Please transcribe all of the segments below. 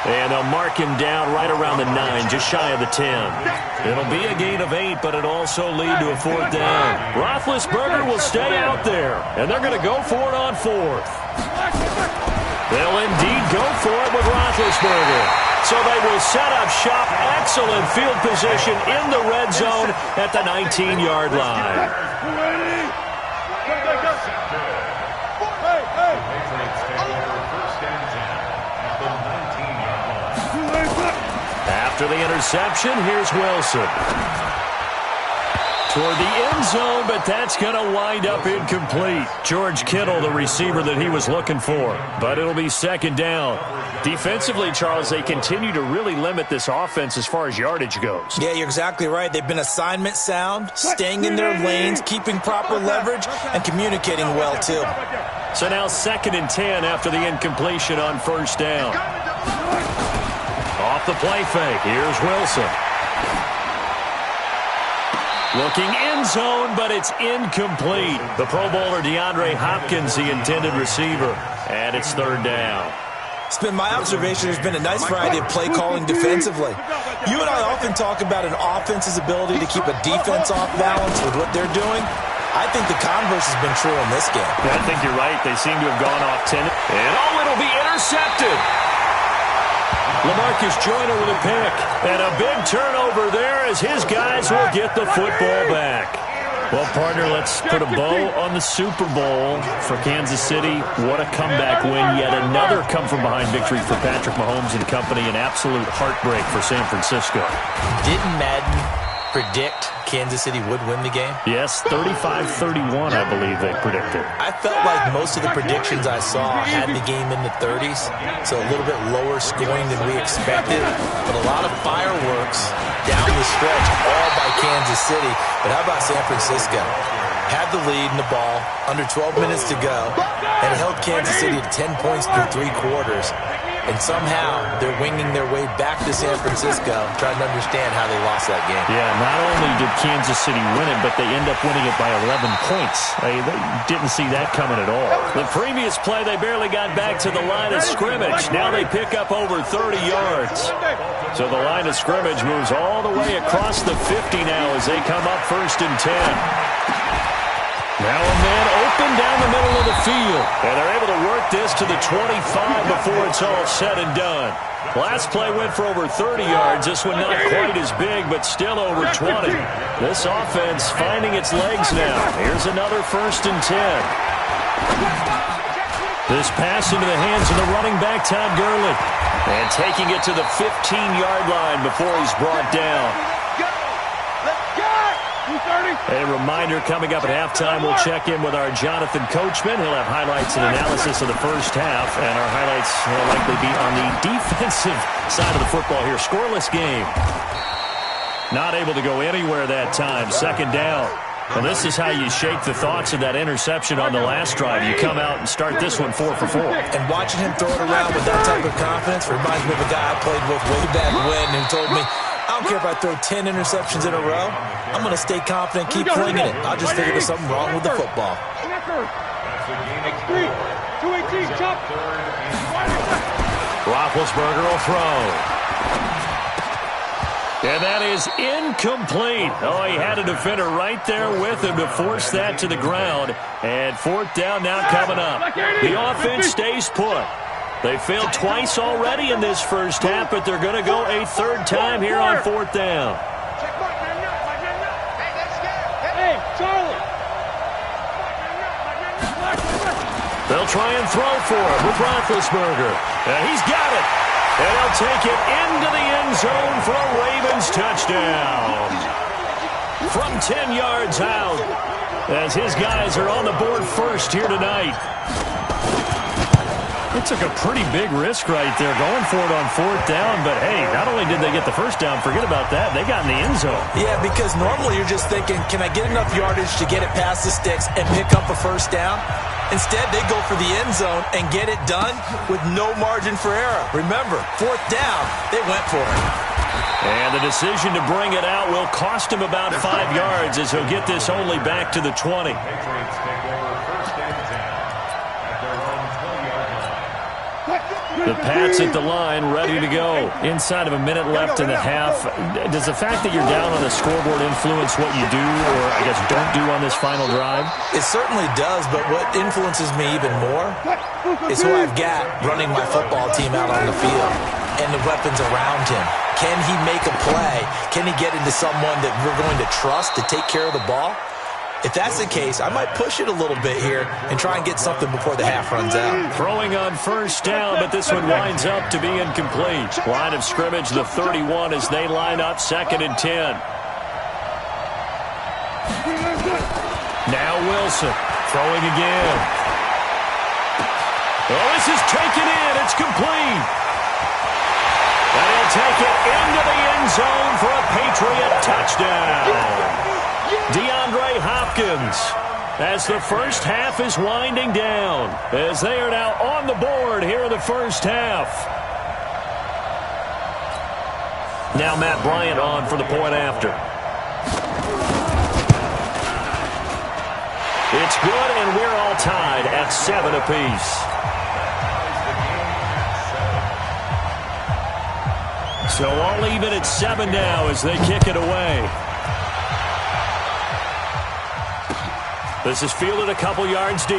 And they'll mark him down right around the 9, just shy of the 10. It'll be a gain of 8, but it'll also lead to a 4th down. Roethlisberger will stay out there, and they're going to go for it on 4th. They'll indeed go for it with Roethlisberger. So they will set up shop. Excellent field position in the red zone at the 19-yard line. After the interception, here's Wilson. Toward the end zone, but that's going to wind up incomplete. George Kittle, the receiver that he was looking for. But it'll be 2nd down. Defensively, Charles, they continue to really limit this offense as far as yardage goes. Yeah, you're exactly right. They've been assignment sound, staying in their lanes, keeping proper leverage, and communicating well, too. So now 2nd and 10 after the incompletion on 1st down. Off the play fake, here's Wilson. Looking end zone, but it's incomplete. The Pro Bowler DeAndre Hopkins, the intended receiver. And it's 3rd down. It's been my observation there's been a nice variety of play calling defensively. You and I often talk about an offense's ability to keep a defense off balance with what they're doing. I think the converse has been true in this game. I think you're right. They seem to have gone off 10. And it'll be intercepted. LaMarcus Joyner with a pick. And a big turnover there as his guys will get the football back. Well, partner, let's put a bow on the Super Bowl for Kansas City. What a comeback win. Yet another come-from-behind victory for Patrick Mahomes and company. An absolute heartbreak for San Francisco. Didn't Madden predict Kansas City would win the game? Yes, 35-31, I believe they predicted. I felt like most of the predictions I saw had the game in the 30s, so a little bit lower scoring than we expected, but a lot of fireworks down the stretch, all by Kansas City. But how about San Francisco? Had the lead in the ball, under 12 minutes to go, and held Kansas City to 10 points through 3 quarters. And somehow they're winging their way back to San Francisco, trying to understand how they lost that game. Yeah, not only did Kansas City win it, but they end up winning it by 11 points. They didn't see that coming at all. The previous play, they barely got back to the line of scrimmage. Now they pick up over 30 yards. So the line of scrimmage moves all the way across the 50 now as they come up 1st and 10. Now a man open down the middle of the field. And they're able to work this to the 25 before it's all said and done. Last play went for over 30 yards. This one not quite as big, but still over 20. This offense finding its legs now. Here's another 1st and 10. This pass into the hands of the running back, Todd Gurley. And taking it to the 15-yard line before he's brought down. A reminder coming up at halftime, we'll check in with our Jonathan Coachman. He'll have highlights and analysis of the first half, and our highlights will likely be on the defensive side of the football here. Scoreless game. Not able to go anywhere that time. 2nd down. Well, this is how you shake the thoughts of that interception on the last drive. You come out and start this one 4 for 4. And watching him throw it around with that type of confidence reminds me of a guy I played with way back when who told me, I don't care if I throw 10 interceptions in a row. I'm going to stay confident, keep flinging it. I just figured there's something wrong with the football. Roethlisberger will throw. And that is incomplete. Oh, he had a defender right there with him to force that to the ground. And 4th down now coming up. The offense stays put. They failed twice already in this first half, but they're going to go a 3rd time here on 4th down. They'll try and throw for him with Roethlisberger. And he's got it. And he'll take it into the end zone for a Ravens touchdown. From 10 yards out, as his guys are on the board first here tonight. They took a pretty big risk right there going for it on 4th down, but hey, not only did they get the first down, forget about that, they got in the end zone. Yeah, because normally you're just thinking, can I get enough yardage to get it past the sticks and pick up a 1st down? Instead, they go for the end zone and get it done with no margin for error. Remember, 4th down, they went for it. And the decision to bring it out will cost him about 5 yards as he'll get this only back to the 20. The Pats at the line, ready to go. Inside of a minute left in the half. Does the fact that you're down on the scoreboard influence what you do, or I guess don't do on this final drive? It certainly does, but what influences me even more is who I've got running my football team out on the field and the weapons around him. Can he make a play? Can he get into someone that we're going to trust to take care of the ball? If that's the case, I might push it a little bit here and try and get something before the half runs out. Throwing on first down, but this one winds up to be incomplete. Line of scrimmage, the 31, as they line up 2nd and 10. Now Wilson, throwing again. Oh, this is taken in. It's complete. And he'll take it into the end zone for a Patriot touchdown. DeAndre Hopkins, as the first half is winding down, as they are now on the board here in the first half. Now Matt Bryant on for the point after. It's good, and we're all tied at 7 apiece. So all even at 7 now as they kick it away. This is fielded a couple yards deep.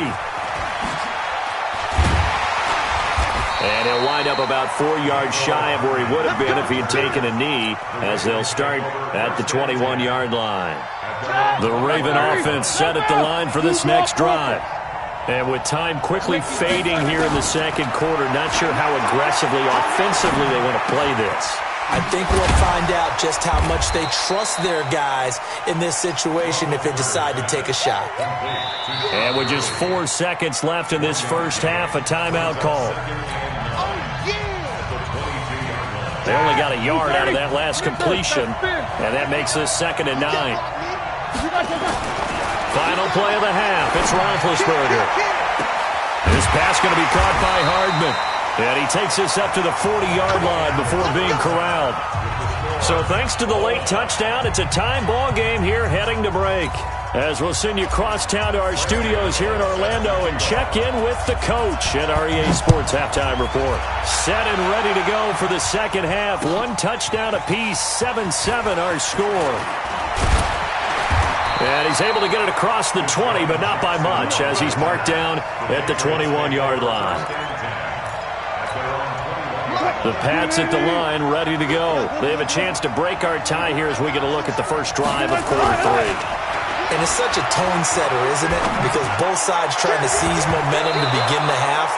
And he'll wind up about 4 yards shy of where he would have been if he had taken a knee, as they'll start at the 21-yard line. The Raven offense set at the line for this next drive. And with time quickly fading here in the second quarter, not sure how aggressively, offensively they want to play this. I think we'll find out just how much they trust their guys in this situation if they decide to take a shot. And with just 4 seconds left in this first half, a timeout call. They only got a yard out of that last completion, and that makes this 2nd and 9. Final play of the half. It's Roethlisberger. This pass going to be caught by Hardman. And he takes this up to the 40-yard line before being corralled. So thanks to the late touchdown, it's a time ball game here heading to break. As we'll send you cross town to our studios here in Orlando and check in with the coach at our EA Sports Halftime Report. Set and ready to go for the second half. 1 touchdown apiece, 7-7 our score. And he's able to get it across the 20, but not by much, as he's marked down at the 21-yard line. The Pats at the line, ready to go. They have a chance to break our tie here as we get a look at the first drive of quarter 3. And it's such a tone setter, isn't it? Because both sides trying to seize momentum to begin the half.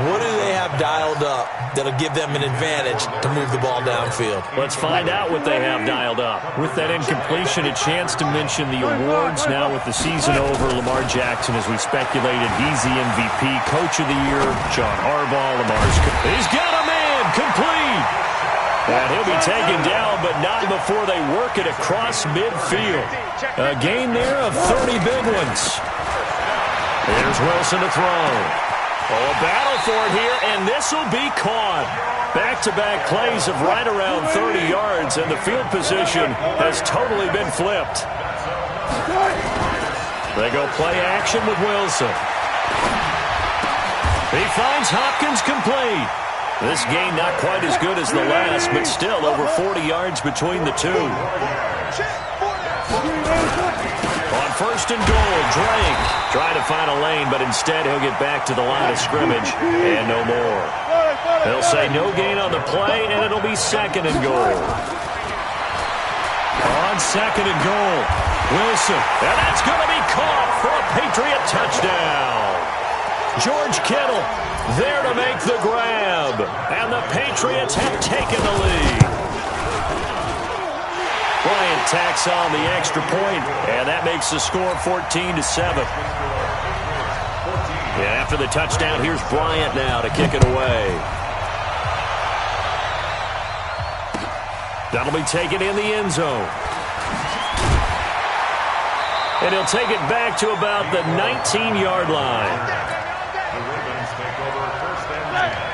What do they have dialed up that'll give them an advantage to move the ball downfield? Let's find out what they have dialed up. With that incompletion, a chance to mention the awards now with the season over. Lamar Jackson, as we speculated, he's the MVP, Coach of the Year. John Harbaugh, he's got a man, complete. And he'll be taken down, but not before they work it across midfield. A gain there of 30 big ones. Here's Wilson to throw. Oh, a battle for it here, and this will be caught. Back-to-back plays of right around 30 yards, and the field position has totally been flipped. They go play action with Wilson. He finds Hopkins complete. This gain not quite as good as the last, but still over 40 yards between the two. On 1st and goal, Drake trying to find a lane, but instead he'll get back to the line of scrimmage and no more. They'll say no gain on the play, and it'll be 2nd and goal. On 2nd and goal, Wilson, and that's going to be caught for a Patriot touchdown. George Kittle there to make the grab, and the Patriots have taken the lead. Bryant tacks on the extra point, and that makes the score 14-7. Yeah, after the touchdown, here's Bryant now to kick it away. That'll be taken in the end zone. And he'll take it back to about the 19-yard line.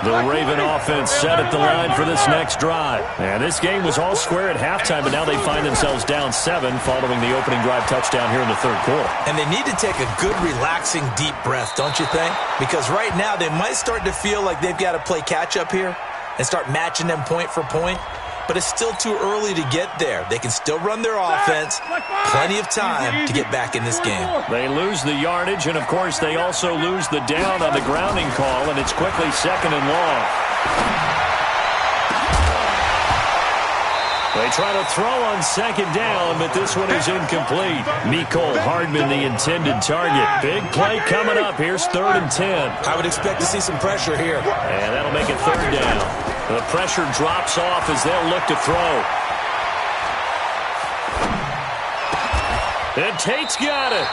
The Raven offense set at the line for this next drive. And this game was all square at halftime, but now they find themselves down 7 following the opening drive touchdown here in the third quarter. And they need to take a good, relaxing, deep breath, don't you think? Because right now they might start to feel like they've got to play catch-up here and start matching them point for point. But it's still too early to get there. They can still run their offense. Plenty of time to get back in this game. They lose the yardage, and, of course, they also lose the down on the grounding call, and it's quickly 2nd and long. They try to throw on 2nd down, but this one is incomplete. Mecole Hardman, the intended target. Big play coming up. Here's 3rd and 10. I would expect to see some pressure here. And that'll make it 3rd down. The pressure drops off as they'll look to throw. And Tate's got it.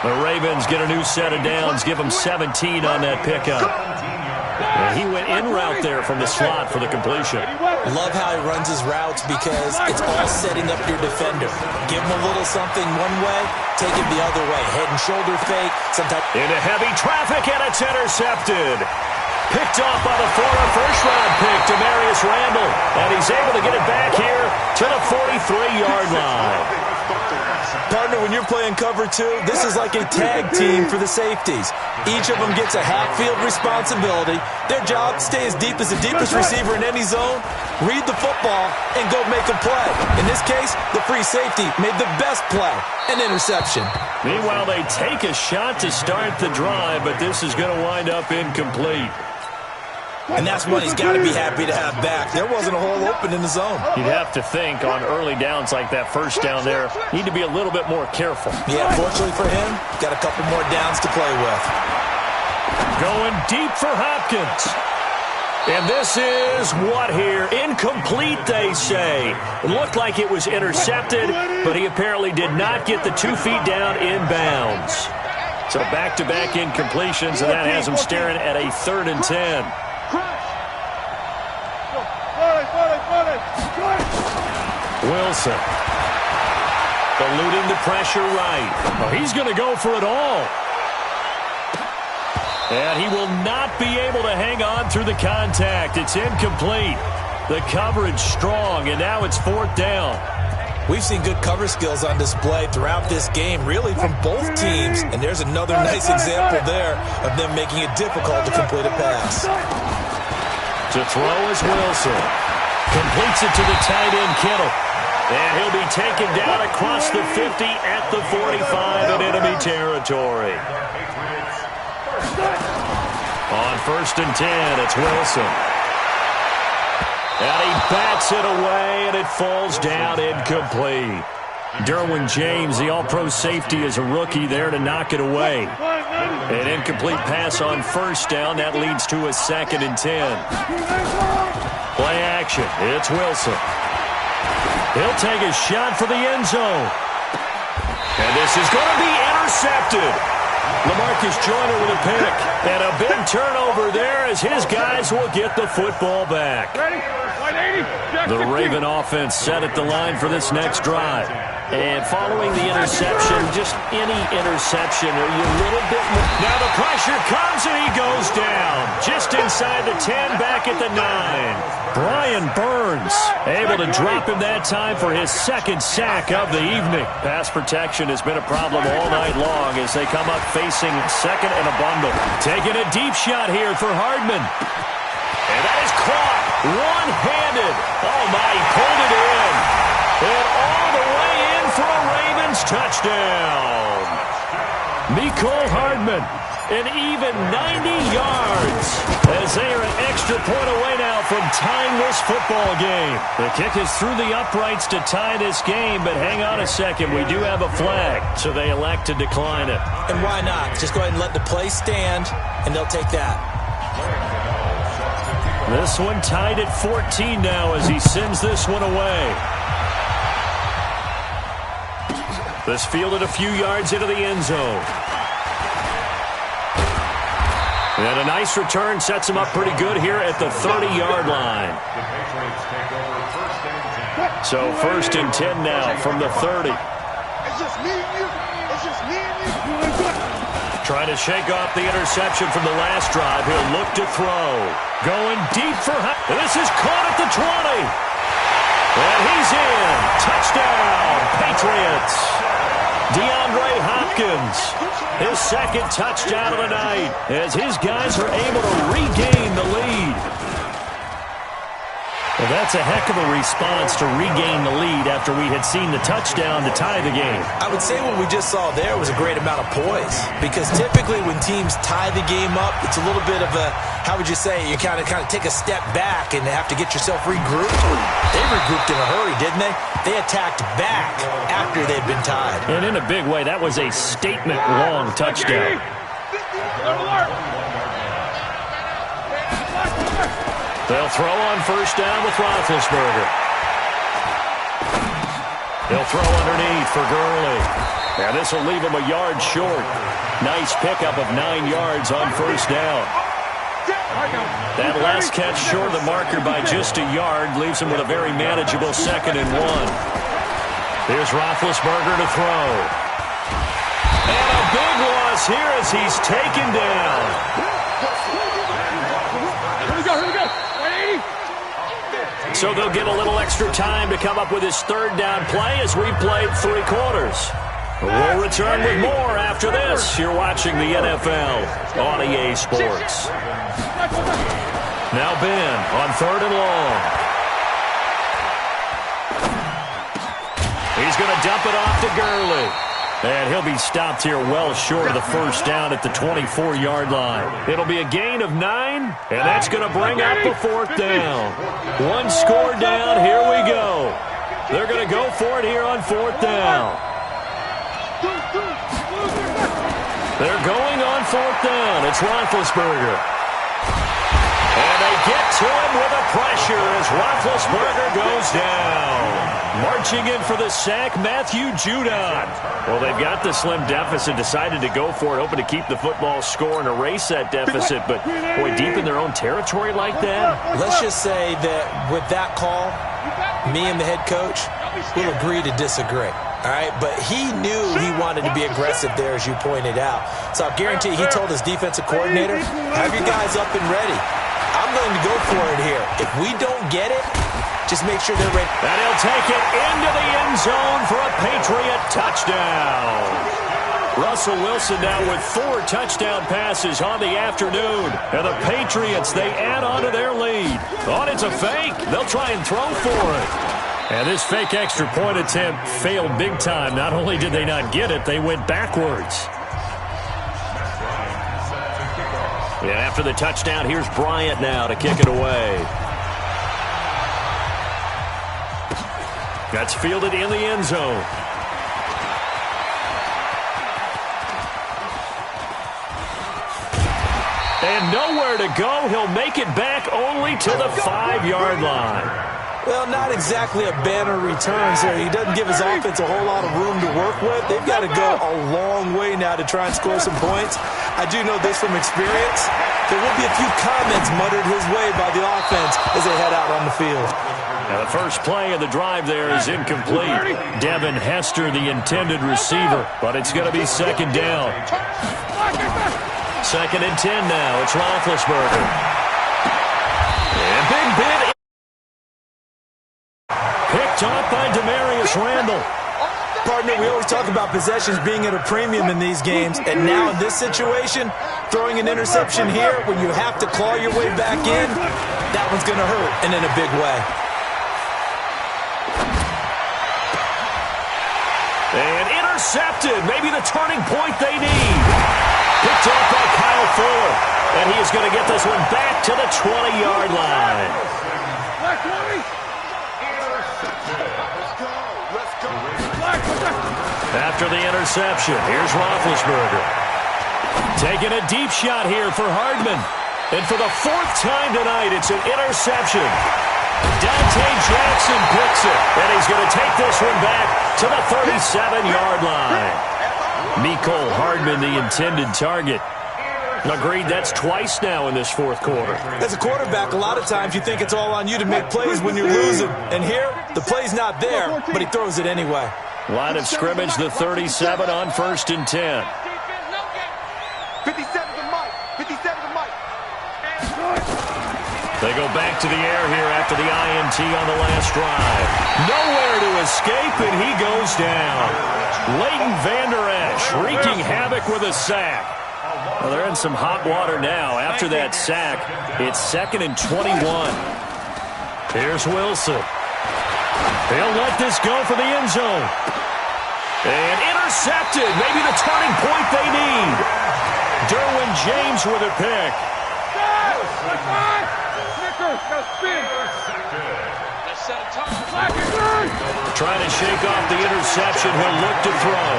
The Ravens get a new set of downs, give them 17 on that pickup. And he went in route there from the slot for the completion. Love how he runs his routes because it's all setting up your defender. Give him a little something one way, take him the other way. Head and shoulder fake. Sometimes into heavy traffic, and it's intercepted. Picked off by the former first-round pick, Demarius Randall. And he's able to get it back here to the 43-yard line. Partner, when you're playing cover 2, this is like a tag team for the safeties. Each of them gets a half-field responsibility. Their job, stay as deep as the deepest receiver in any zone, read the football, and go make a play. In this case, the free safety made the best play, an interception. Meanwhile, they take a shot to start the drive, but this is going to wind up incomplete. And that's one he's got to be happy to have back. There wasn't a hole open in the zone. You'd have to think on early downs like that first down there, need to be a little bit more careful. Yeah, fortunately for him, got a couple more downs to play with. Going deep for Hopkins. And this is what here? Incomplete, they say. It looked like it was intercepted, but he apparently did not get the 2 feet down in bounds. So back-to-back incompletions, and that has him staring at a 3rd and 10. Wilson. Eluding the pressure right. Oh, he's going to go for it all. And he will not be able to hang on through the contact. It's incomplete. The coverage strong, and now it's 4th down. We've seen good cover skills on display throughout this game, really from both teams. And there's another nice example there of them making it difficult to complete a pass. To throw is Wilson. Completes it to the tight end, Kittle. And he'll be taken down across the 50 at the 45 in enemy territory. On 1st and 10, it's Wilson. And he bats it away, and it falls down incomplete. Derwin James, the all-pro safety, is a rookie there to knock it away. An incomplete pass on 1st down. That leads to a 2nd and 10. Play action. It's Wilson. He'll take a shot for the end zone. And this is going to be intercepted. LaMarcus Joyner with a pick. And a big turnover there as his guys will get the football back. The Raven offense set at the line for this next drive. And following the interception, just any interception, are you a little bit more... Now the pressure comes and he goes down. Just inside the 10, back at the 9. Brian Burns able to drop him that time for his 2nd sack of the evening. Pass protection has been a problem all night long as they come up facing 2nd and a bundle. Taking a deep shot here for Hardman. And that is caught one-handed. Oh, my, he pulled it in. And all the way in for a Ravens touchdown. Mecole Hardman, an even 90 yards as they are an extra point away now from tying this football game. The kick is through the uprights to tie this game, but hang on a second. We do have a flag, so they elect to decline it. And why not? Just go ahead and let the play stand, and they'll take that. This one tied at 14 now as he sends this one away. This fielded a few yards into the end zone. And a nice return sets him up pretty good here at the 30-yard line. So 1st and 10 now from the 30. Trying to shake off the interception from the last drive. He'll look to throw. Going deep for this is caught at the 20. And he's in. Touchdown, Patriots. DeAndre Hopkins, his second touchdown of the night as his guys are able to regain the lead. Well, that's a heck of a response to regain the lead after we had seen the touchdown to tie the game. I would say what we just saw there was a great amount of poise, because typically when teams tie the game up, it's a little bit of a, how would you say, you kind of take a step back and have to get yourself regrouped. They regrouped in a hurry, didn't they? They attacked back after they'd been tied. And in a big way, that was a statement-long touchdown. They'll throw on first down with Roethlisberger. He'll throw underneath for Gurley. And this will leave him a yard short. Nice pickup of 9 yards on first down. That last catch short of the marker by just a yard leaves him with a very manageable 2nd and 1. Here's Roethlisberger to throw. And a big loss here as he's taken down. So they'll get a little extra time to come up with his 3rd down play as we've played 3 quarters. We'll return with more after this. You're watching the NFL on EA Sports. Now Ben on 3rd and long. He's going to dump it off to Gurley. And he'll be stopped here well short of the first down at the 24-yard line. It'll be a gain of 9, and that's going to bring up the 4th down. 1 score down, here we go. They're going to go for it here on 4th down. They're going on 4th down. It's Roethlisberger. And they get to him with a pressure as Roethlisberger goes down. Marching in for the sack, Matthew Judon. Well, they've got the slim deficit, decided to go for it, hoping to keep the football score and erase that deficit. But, boy, deep in their own territory like that? Let's just say that with that call, me and the head coach will agree to disagree. All right, but he knew he wanted to be aggressive there, as you pointed out. So I guarantee he told his defensive coordinator, have your guys up and ready. I'm going to go for it here. If we don't get it, just make sure they're ready. And he'll take it into the end zone for a Patriot touchdown. Russell Wilson now with 4 touchdown passes on the afternoon. And the Patriots, they add on to their lead. Oh, it's a fake. They'll try and throw for it. And this fake extra point attempt failed big time. Not only did they not get it, they went backwards. And after the touchdown, here's Bryant now to kick it away. That's fielded in the end zone. And nowhere to go. He'll make it back only to the 5-yard line. Well, not exactly a banner return, so he doesn't give his offense a whole lot of room to work with. They've got to go a long way now to try and score some points. I do know this from experience. There will be a few comments muttered his way by the offense as they head out on the field. Now the first play of the drive there is incomplete. Devin Hester, the intended receiver, but it's going to be 2nd down. 2nd and 10 now. It's Roethlisberger. And big bid. Picked off by Demarius Randall. Partner, we always talk about possessions being at a premium in these games, and now in this situation, throwing an interception here when you have to claw your way back in, that one's going to hurt, and in a big way. And intercepted. Maybe the turning point they need. Picked off by Kyle Fuller. And he is going to get this one back to the 20-yard line. After the interception, here's Roethlisberger. Taking a deep shot here for Hardman. And for the 4th time tonight, it's an interception. Dante Jackson picks it, and he's going to take this one back to the 37-yard line. Mecole Hardman, the intended target. Agreed, that's twice now in this 4th quarter. As a quarterback, a lot of times you think it's all on you to make plays when you're losing. And here, the play's not there, but he throws it anyway. Line of scrimmage, the 37 on 1st and 10. They go back to the air here after the INT on the last drive. Nowhere to escape, and he goes down. Leighton Vander Esch wreaking havoc with a sack. Well, they're in some hot water now. After that sack, it's 2nd and 21. Here's Wilson. He'll let this go for the end zone. And intercepted. Maybe the turning point they need. Derwin James with a pick. Trying to shake off the interception. He'll look to throw.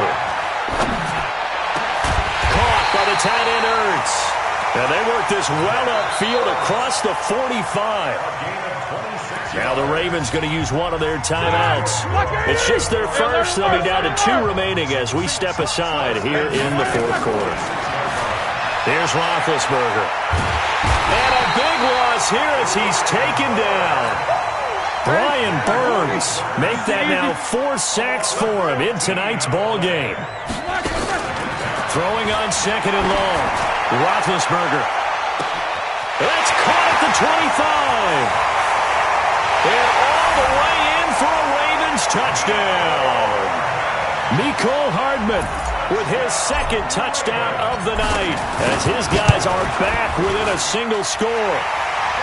Caught by the tight end Ertz. And they work this well upfield across the 45. Now the Ravens going to use one of their timeouts. It's just their first. They'll be down to 2 remaining as we step aside here in the 4th quarter. Here's Roethlisberger. And a big loss here as he's taken down. Brian Burns make that now 4 sacks for him in tonight's ball game. Throwing on 2nd and long. Roethlisberger. That's caught at the 25. And all the way in for a Ravens touchdown. Mecole Hardman with his 2nd touchdown of the night as his guys are back within a single score.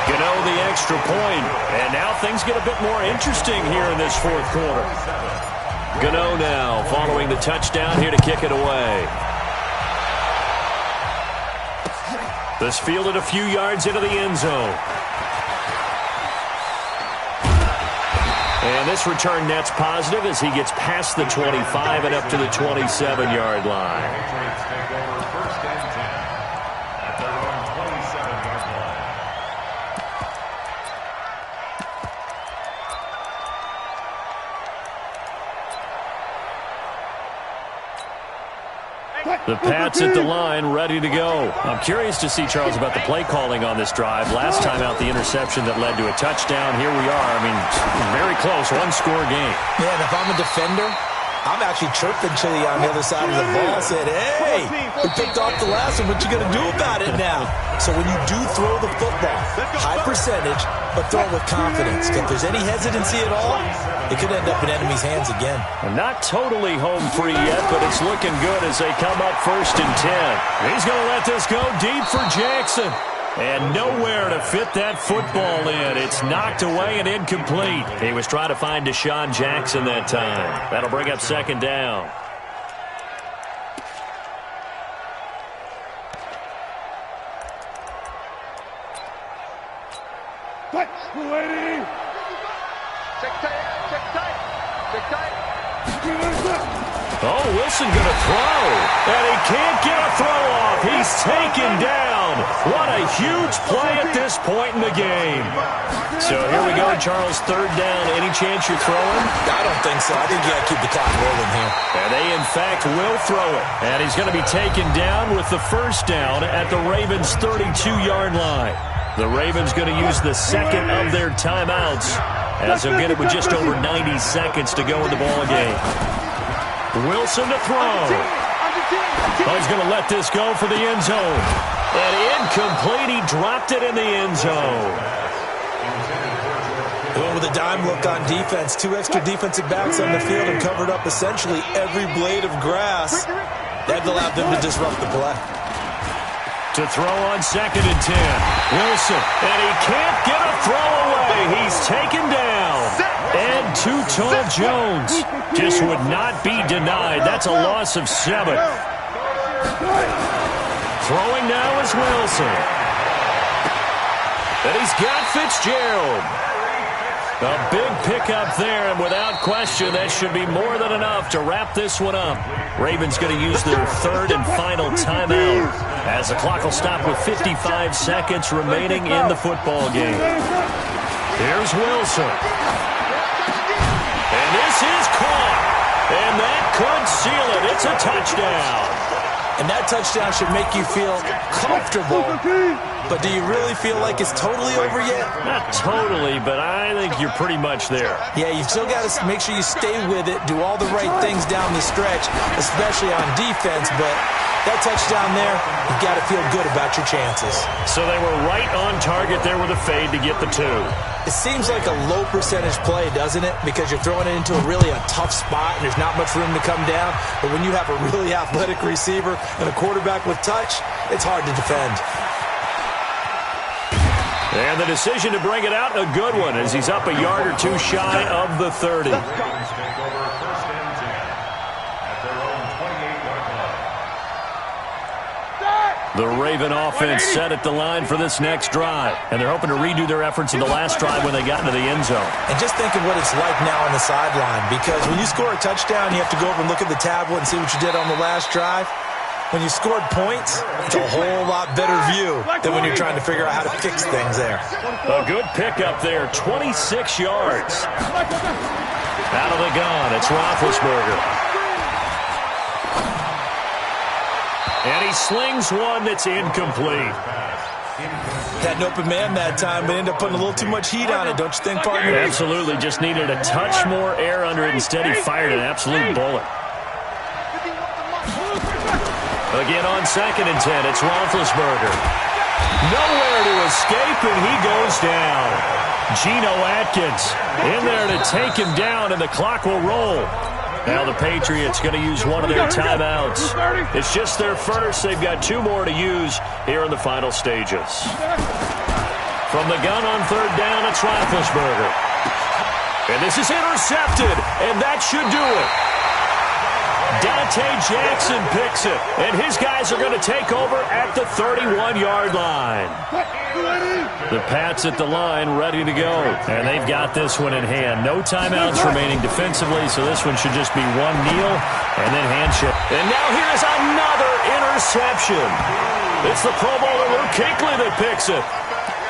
Gano the extra point, and now things get a bit more interesting here in this 4th quarter. Gano now following the touchdown here to kick it away. This fielded a few yards into the end zone. And this return net's positive as he gets past the 25 and up to the 27-yard line. The Pats at the line, ready to go. I'm curious to see, Charles, about the play calling on this drive. Last time out, the interception that led to a touchdown. Here we are. I mean, very close, 1-score game. Yeah, and if I'm a defender, I'm actually chirping Chili on the other side of the ball, said, hey, we picked off the last one. What you going to do about it now? So when you do throw the football, high percentage, but throw it with confidence. If there's any hesitancy at all, it could end up in enemy's hands again. Well, not totally home free yet, but it's looking good as they come up 1st and 10. He's going to let this go deep for Jackson. And nowhere to fit that football in. It's knocked away and incomplete. He was trying to find Deshaun Jackson that time. That'll bring up 2nd down. Touch, lady! Check tight, check tight, check tight. Oh, Wilson going to throw. And he can't get a throw off. He's taken down. What a huge play at this point in the game. So here we go, Charles, 3rd down. Any chance you're throwing? I don't think so. I think you got to keep the clock rolling here. And they, in fact, will throw it. And he's going to be taken down with the 1st down at the Ravens' 32-yard line. The Ravens going to use the 2nd of their timeouts as they'll get it with just over 90 seconds to go in the ball game. Wilson to throw. Oh, he's going to let this go for the end zone. And incomplete. He dropped it in the end zone. Going with a dime look on defense. 2 extra defensive backs on the field and covered up essentially every blade of grass. That allowed them to disrupt the play. To throw on 2nd and 10. Wilson. And he can't get a throw away. He's taken down. And Too Tall Jones just would not be denied. That's a loss of 7. Throwing now is Wilson. And he's got Fitzgerald. A big pickup there, and without question, that should be more than enough to wrap this one up. Ravens going to use their 3rd and final timeout as the clock will stop with 55 seconds remaining in the football game. Here's Wilson. And this is caught. And that could seal it. It's a touchdown. And that touchdown should make you feel comfortable. But do you really feel like it's totally over yet? Not totally, but I think you're pretty much there. Yeah, you've still got to make sure you stay with it, do all the right things down the stretch, especially on defense. But that touchdown there, you've got to feel good about your chances. So they were right on target there with a fade to get the 2. It seems like a low percentage play, doesn't it? Because you're throwing it into a tough spot and there's not much room to come down. But when you have a really athletic receiver and a quarterback with touch, it's hard to defend. And the decision to bring it out, a good one, as he's up a yard or 2 shy of the 30. The Raven offense set at the line for this next drive. And they're hoping to redo their efforts in the last drive when they got into the end zone. And just think of what it's like now on the sideline. Because when you score a touchdown, you have to go over and look at the tablet and see what you did on the last drive. When you scored points, it's a whole lot better view than when you're trying to figure out how to fix things there. A good pickup there, 26 yards. Out of the gun, it's Roethlisberger. And he slings one that's incomplete. Had an open man that time, but ended up putting a little too much heat on it, don't you think, partner? Absolutely, just needed a touch more air under it. Instead, he fired an absolute bullet. Again on 2nd and 10, it's Roethlisberger. Nowhere to escape, and he goes down. Geno Atkins in there to take him down, and the clock will roll. Now the Patriots going to use one of their timeouts. It's just their first. They've got 2 more to use here in the final stages. From the gun on 3rd down, it's Roethlisberger. And this is intercepted, and that should do it. Dante Jackson picks it, and his guys are going to take over at the 31-yard line. The Pats at the line ready to go, and they've got this one in hand. No timeouts remaining defensively, so this one should just be one kneel and then handshake. And now here's another interception. It's the Pro Bowler Luke Kuechly that picks it.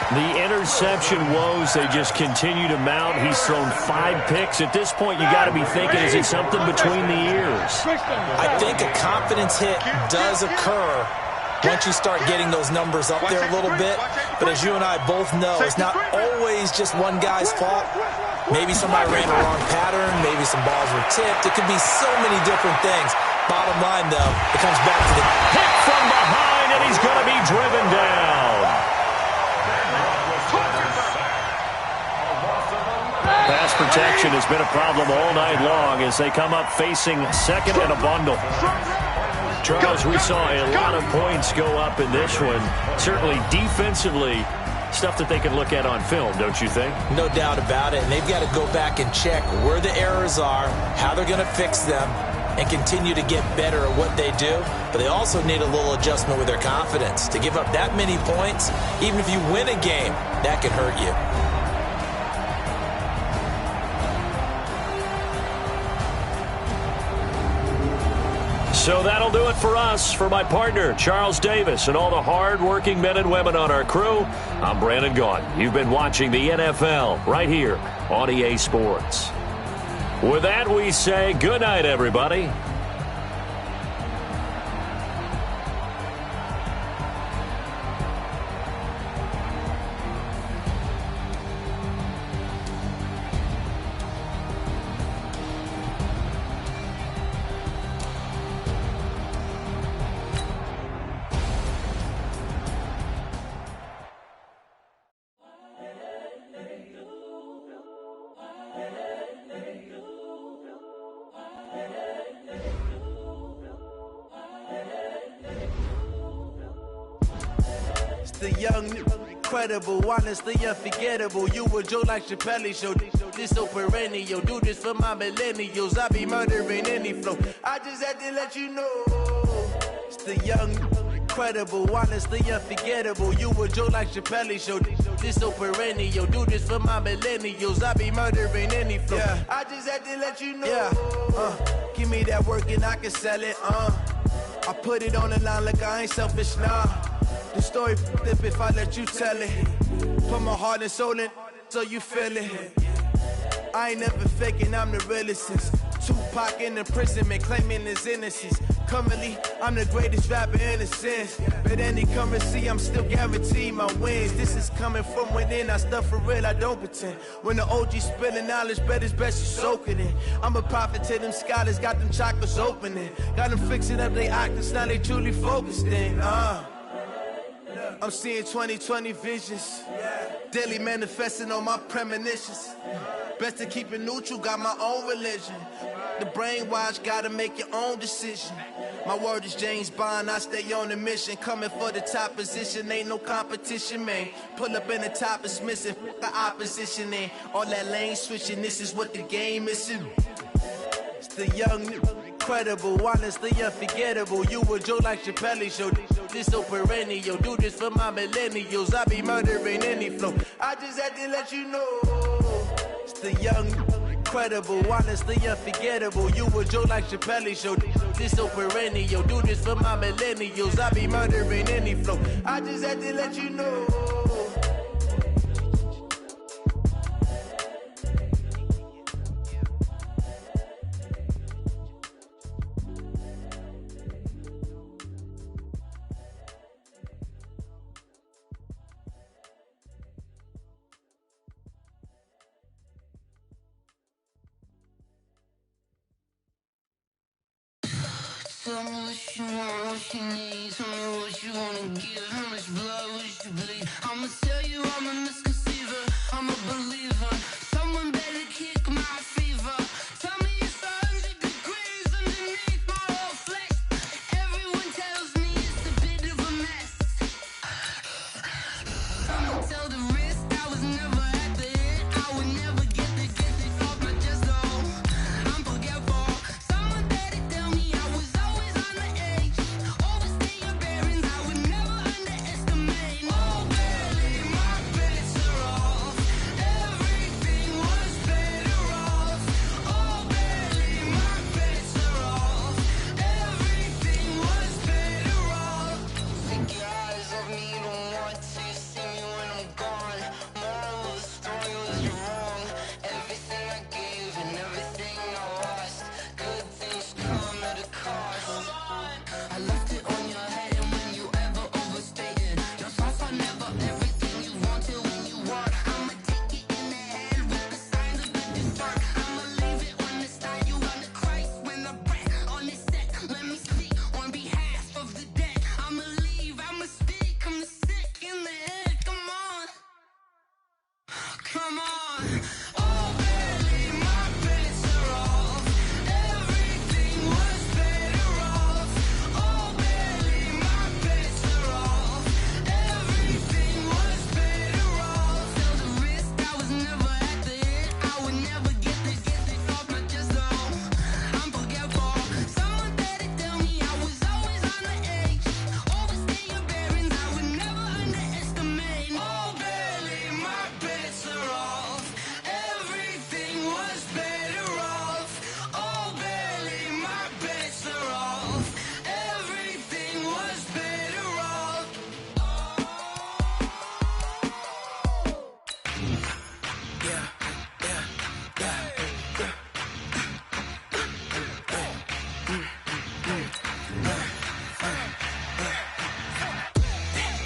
The interception woes, they just continue to mount. He's thrown 5 picks. At this point, you got to be thinking, is it something between the ears? I think a confidence hit does occur once you start getting those numbers up there a little bit. But as you and I both know, it's not always just one guy's fault. Maybe somebody ran a wrong pattern. Maybe some balls were tipped. It could be so many different things. Bottom line, though, it comes back to the hit from behind, and he's going to be driven down. Pass protection has been a problem all night long as they come up facing 2nd and a bundle. Charles, we saw a lot of points go up in this one. Certainly defensively, stuff that they can look at on film, don't you think? No doubt about it. And they've got to go back and check where the errors are, how they're going to fix them, and continue to get better at what they do. But they also need a little adjustment with their confidence. To give up that many points, even if you win a game, that can hurt you. So that'll do it for us. For my partner, Charles Davis, and all the hard-working men and women on our crew, I'm Brandon Gaudin. You've been watching the NFL right here on EA Sports. With that, we say good night, everybody. The young, incredible, honestly unforgettable. You a Joe like Chappelle show. This so perennial. Do this for my millennials. I be murdering any flow. I just had to let you know. It's the young, incredible, honestly unforgettable. You a Joe like Chappelle show. This so perennial. Do this for my millennials. I be murdering any flow. Yeah. I just had to let you know. Yeah. Give me that work and I can sell it. I put it on the line like I ain't selfish, nah. The story flip if I let you tell it. Put my heart and soul in so you feel it. I ain't never faking, I'm the realest since Tupac in imprisonment claiming his innocence. Currently, I'm the greatest rapper in a sense. But any currency, I'm still guaranteed my wins. This is coming from within, I stuff for real, I don't pretend. When the OG spilling knowledge, bet it's best you soak it in. I'm a prophet to them scholars, got them chakras opening. Got them fixing up they octaves, now they truly focused in. I'm seeing 2020 visions. Daily manifesting on my premonitions. Best to keep it neutral, got my own religion. The brainwash, gotta make your own decision. My word is James Bond, I stay on the mission. Coming for the top position, ain't no competition, man. Pull up in the top, it's missing, the opposition ain't. All that lane switching, this is what the game is. It's the young, incredible, honestly unforgettable. You a joke like Chappelle show. This so perennial, do this for my millennials. I be murdering any flow. I just had to let you know. It's the young, incredible, honestly unforgettable. You a joke like Chappelle show. This so perennial, do this for my millennials. I be murdering any flow. I just had to let you know. Tell me what you want, what you need. Tell me what you wanna give. How much blood would you bleed? I'ma tell you I'm a misconceiver. I'm a believer. Someone better kick my fever. Tell me it's 100 degrees underneath my whole flesh. Everyone tells me it's a bit of a mess. I'ma tell the risk I was never at the end. I would never get it off my chest though. I'm forgetful. Someone better tell me I was always on the edge. Overstay your bearings, I would never underestimate. Oh, barely, my bets are off. Everything was better off. Oh, barely, my bets are off. Everything was better off. Take your eyes off me, you don't want to see me when I'm gone. Moral of the story was you're wrong. Everything I gave and everything I lost. Good things come at a cost. I left it on your head, and when you ever overstated, your thoughts are never everything you wanted when you want. I'ma take it in the head with the signs of the dessert. I'ma leave it on the side. You wanna Christ when the breath on this set. Let me speak on behalf of the dead. I'ma leave, I'ma speak. I'm the sick in the head. Come on, come on. Oh, barely, my bets are off. Everything was better off. Oh, barely, my bets are off. Everything was better off. Tell the risk I was never at the end. I would never get it off my chest though. I'm forgetful. Someone better tell me I was always on the edge. Overstay your bearings, I would never underestimate. Oh, barely, my bets are off. Everything was better off. Oh, barely, my bets are off. Everything was better off.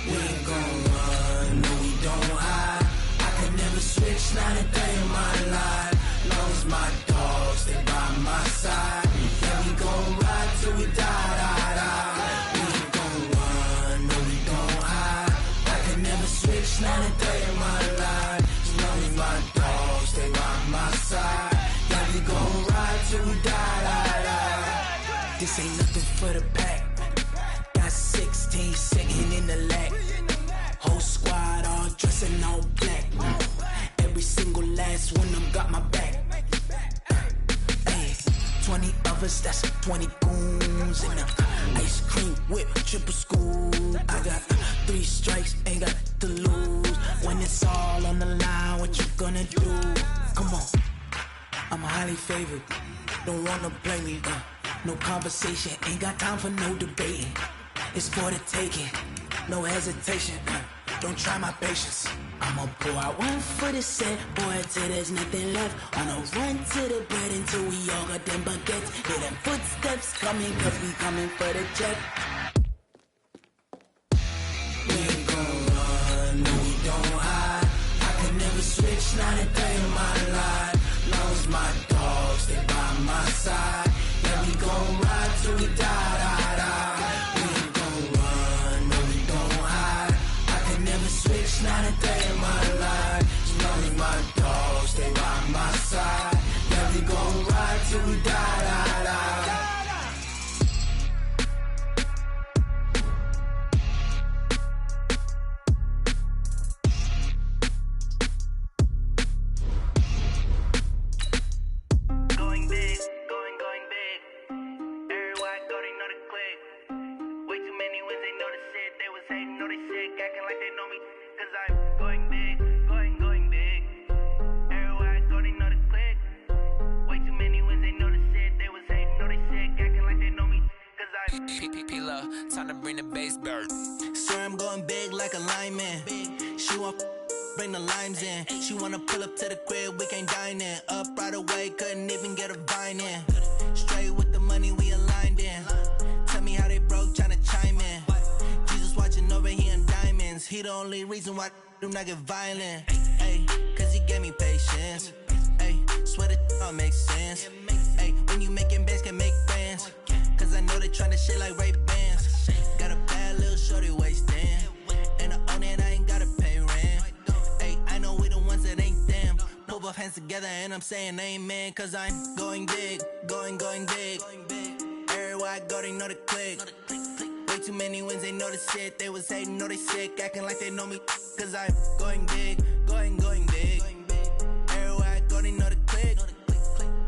We ain't gon' run, no we don't hide. I could never switch, not a day in my life. Long as my dogs stay by my side. Yeah, we gon' ride till we die. We ain't gon' run, no we don't hide. I could never switch, not a day in my life. As long as my dogs stay by my side. Yeah, we gon' ride till we die. This ain't nothing for the pack. Got 16 sitting in the lag. Whole squad all dressing all black. Every single last one of them got my back. Hey, 20 of us, that's 20 goons. And ice cream whip, triple scoop. I got 3 strikes, ain't got to lose. When it's all on the line, what you gonna do? Come on, I'm highly favored. Don't wanna blame me. No conversation, ain't got time for no debating. It's for the taking, no hesitation. Don't try my patience. I'ma pour out one for the set, boy, till there's nothing left. On a run to the bed until we all got them baguettes. Hear them footsteps coming, cause we coming for the check. We ain't gon' run, no we don't hide. I can never switch, not a day in my life. Long as my dogs, they by my side. Yeah, we gon' ride till we die, die, die. We ain't gon' run, no we don't hide. I can never switch, not a day in my life. As long as my dogs, stay by my side. Yeah, we gon' ride till we die, die, die. Going big, going big. Everywhere I go, they know the click. Way too many wins, they know the shit. They was hating, know they sick, acting like they know me. Cause I'm going big, going big. Everywhere I go, they know the click. Way too many wins, they know the shit. They was hating, know they sick, acting like they know me. Cause I'm P-P-P-Love, time to bring the bass bird. Swear I'm going big like a lineman. She want bring the limes in. She wanna pull up to the crib, we can't dine in. Up right away, couldn't even get a vine in. Straight with the money we aligned in. Tell me how they broke, tryna chime in. Jesus watching over here in diamonds. He the only reason why do not get violent. Ay, cause he gave me patience. Ay, swear that all makes sense. Ay, when you making bands, can make friends. Cause I know they tryna shit like Ray Bans. Got a bad little shorty wasting. And I own it, I ain't gotta pay rent. Ay, I know we the ones that ain't them. Put both hands together and I'm saying amen. Cause I'm going big, going big. Everywhere I go, they know the click. Way too many wins, they know the shit. They was hating, know they sick, acting like they know me. Cause I'm going big, going big. Everywhere I go, they know the click.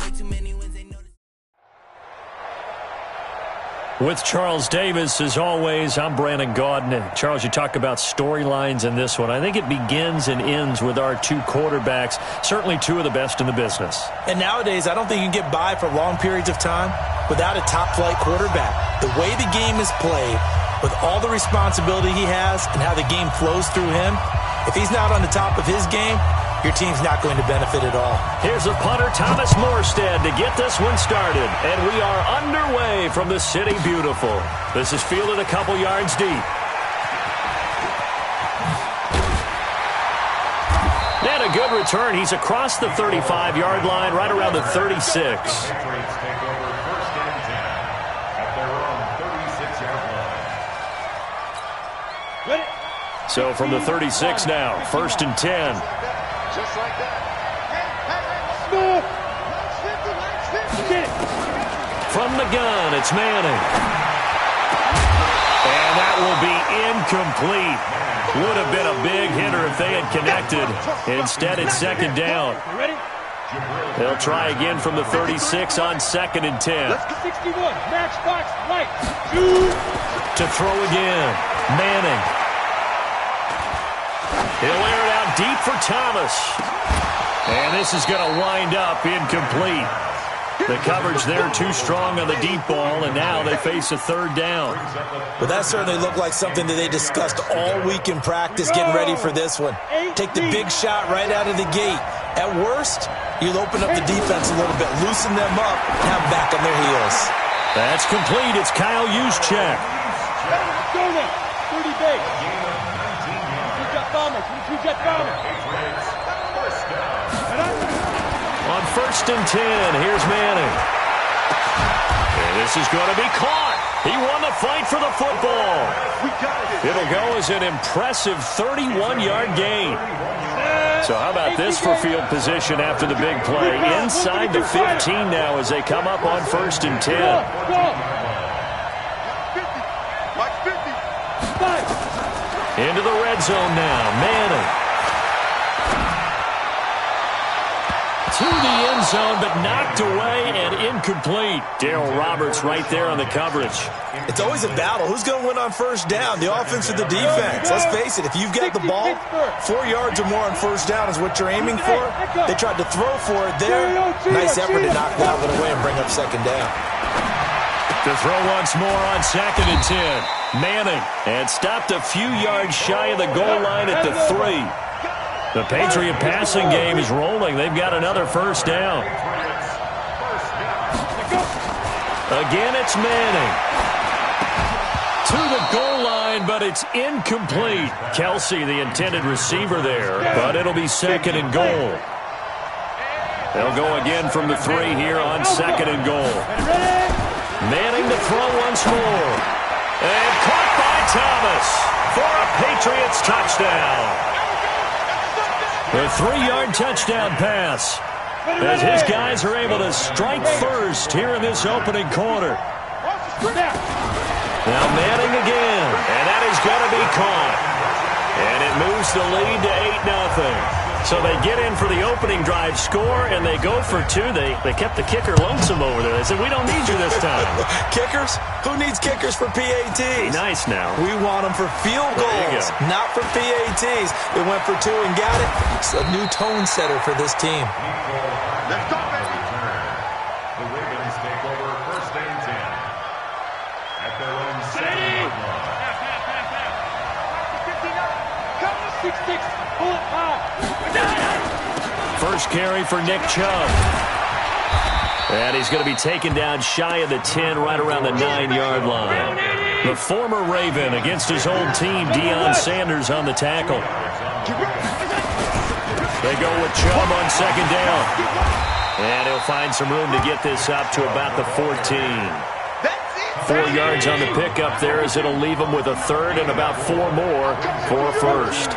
Way too many wins, they know the With Charles Davis, as always, I'm Brandon Gaudin. And Charles, you talk about storylines in this one. I think it begins and ends with our two quarterbacks, certainly two of the best in the business. And nowadays, I don't think you can get by for long periods of time without a top-flight quarterback. The way the game is played, with all the responsibility he has and how the game flows through him, if he's not on the top of his game, your team's not going to benefit at all. Here's the punter, Thomas Morstead, to get this one started. And we are underway from the City Beautiful. This is fielded a couple yards deep. And a good return. He's across the 35-yard line, right around the 36. So from the 36 now, 1st and 10. Just like that. From the gun, it's Manning. And that will be incomplete. Would have been a big hitter if they had connected. Instead, it's 2nd down. They'll try again from the 36 on 2nd and 10. Let's get 61. Matchbox right. To throw again, Manning. He'll air it out deep for Thomas. And this is going to wind up incomplete. The coverage there too strong on the deep ball, and now they face a 3rd down. But that certainly looked like something that they discussed all week in practice, getting ready for this one. Take the big shot right out of the gate. At worst, you'll open up the defense a little bit, loosen them up, and have them back on their heels. That's complete. It's Kyle Juszczyk. Go now. 30 days. Two-jet bomber. On 1st and 10, here's Manning. And this is going to be caught. He won the fight for the football. It'll go as an impressive 31-yard gain. So how about this for field position after the big play? Inside the 15 now as they come up on 1st and 10. Into the red zone now. Manning. To the end zone, but knocked away and incomplete. Darryl Roberts right there on the coverage. It's always a battle. Who's going to win on 1st down, the offense or the defense? Let's face it, if you've got the ball, 4 yards or more on 1st down is what you're aiming for. They tried to throw for it there. Nice effort to knock that one away and bring up 2nd down. To throw once more on 2nd and 10. Manning, and stopped a few yards shy of the goal line at the 3. The Patriot passing game is rolling. They've got another first down. Again, it's Manning. To the goal line, but it's incomplete. Kelsey, the intended receiver there, but it'll be second and goal. They'll go again from the 3 here on second and goal. Manning to throw once more. And caught by Thomas for a Patriots touchdown. The 3-yard touchdown pass as his guys are able to strike first here in this opening quarter. Now Manning again, and that is going to be caught. And it moves the lead to 8-0. So they get in for the opening drive score, and they go for 2. They kept the kicker lonesome over there. They said, we don't need you this time. Kickers? Who needs kickers for PATs? Nice now. We want them for field goals, not for PATs. They went for 2 and got it. It's a new tone setter for this team. Let's go, baby. The Ravens take over first and 10 at their own 7-yard line. Come 6-6. Pull it high. First carry for Nick Chubb. And he's going to be taken down shy of the 10, right around the 9-yard line. The former Raven against his old team, Deion Sanders on the tackle. They go with Chubb on second down. And he'll find some room to get this up to about the 14. 4 yards on the pickup there as it'll leave him with a third and about 4 more for a first.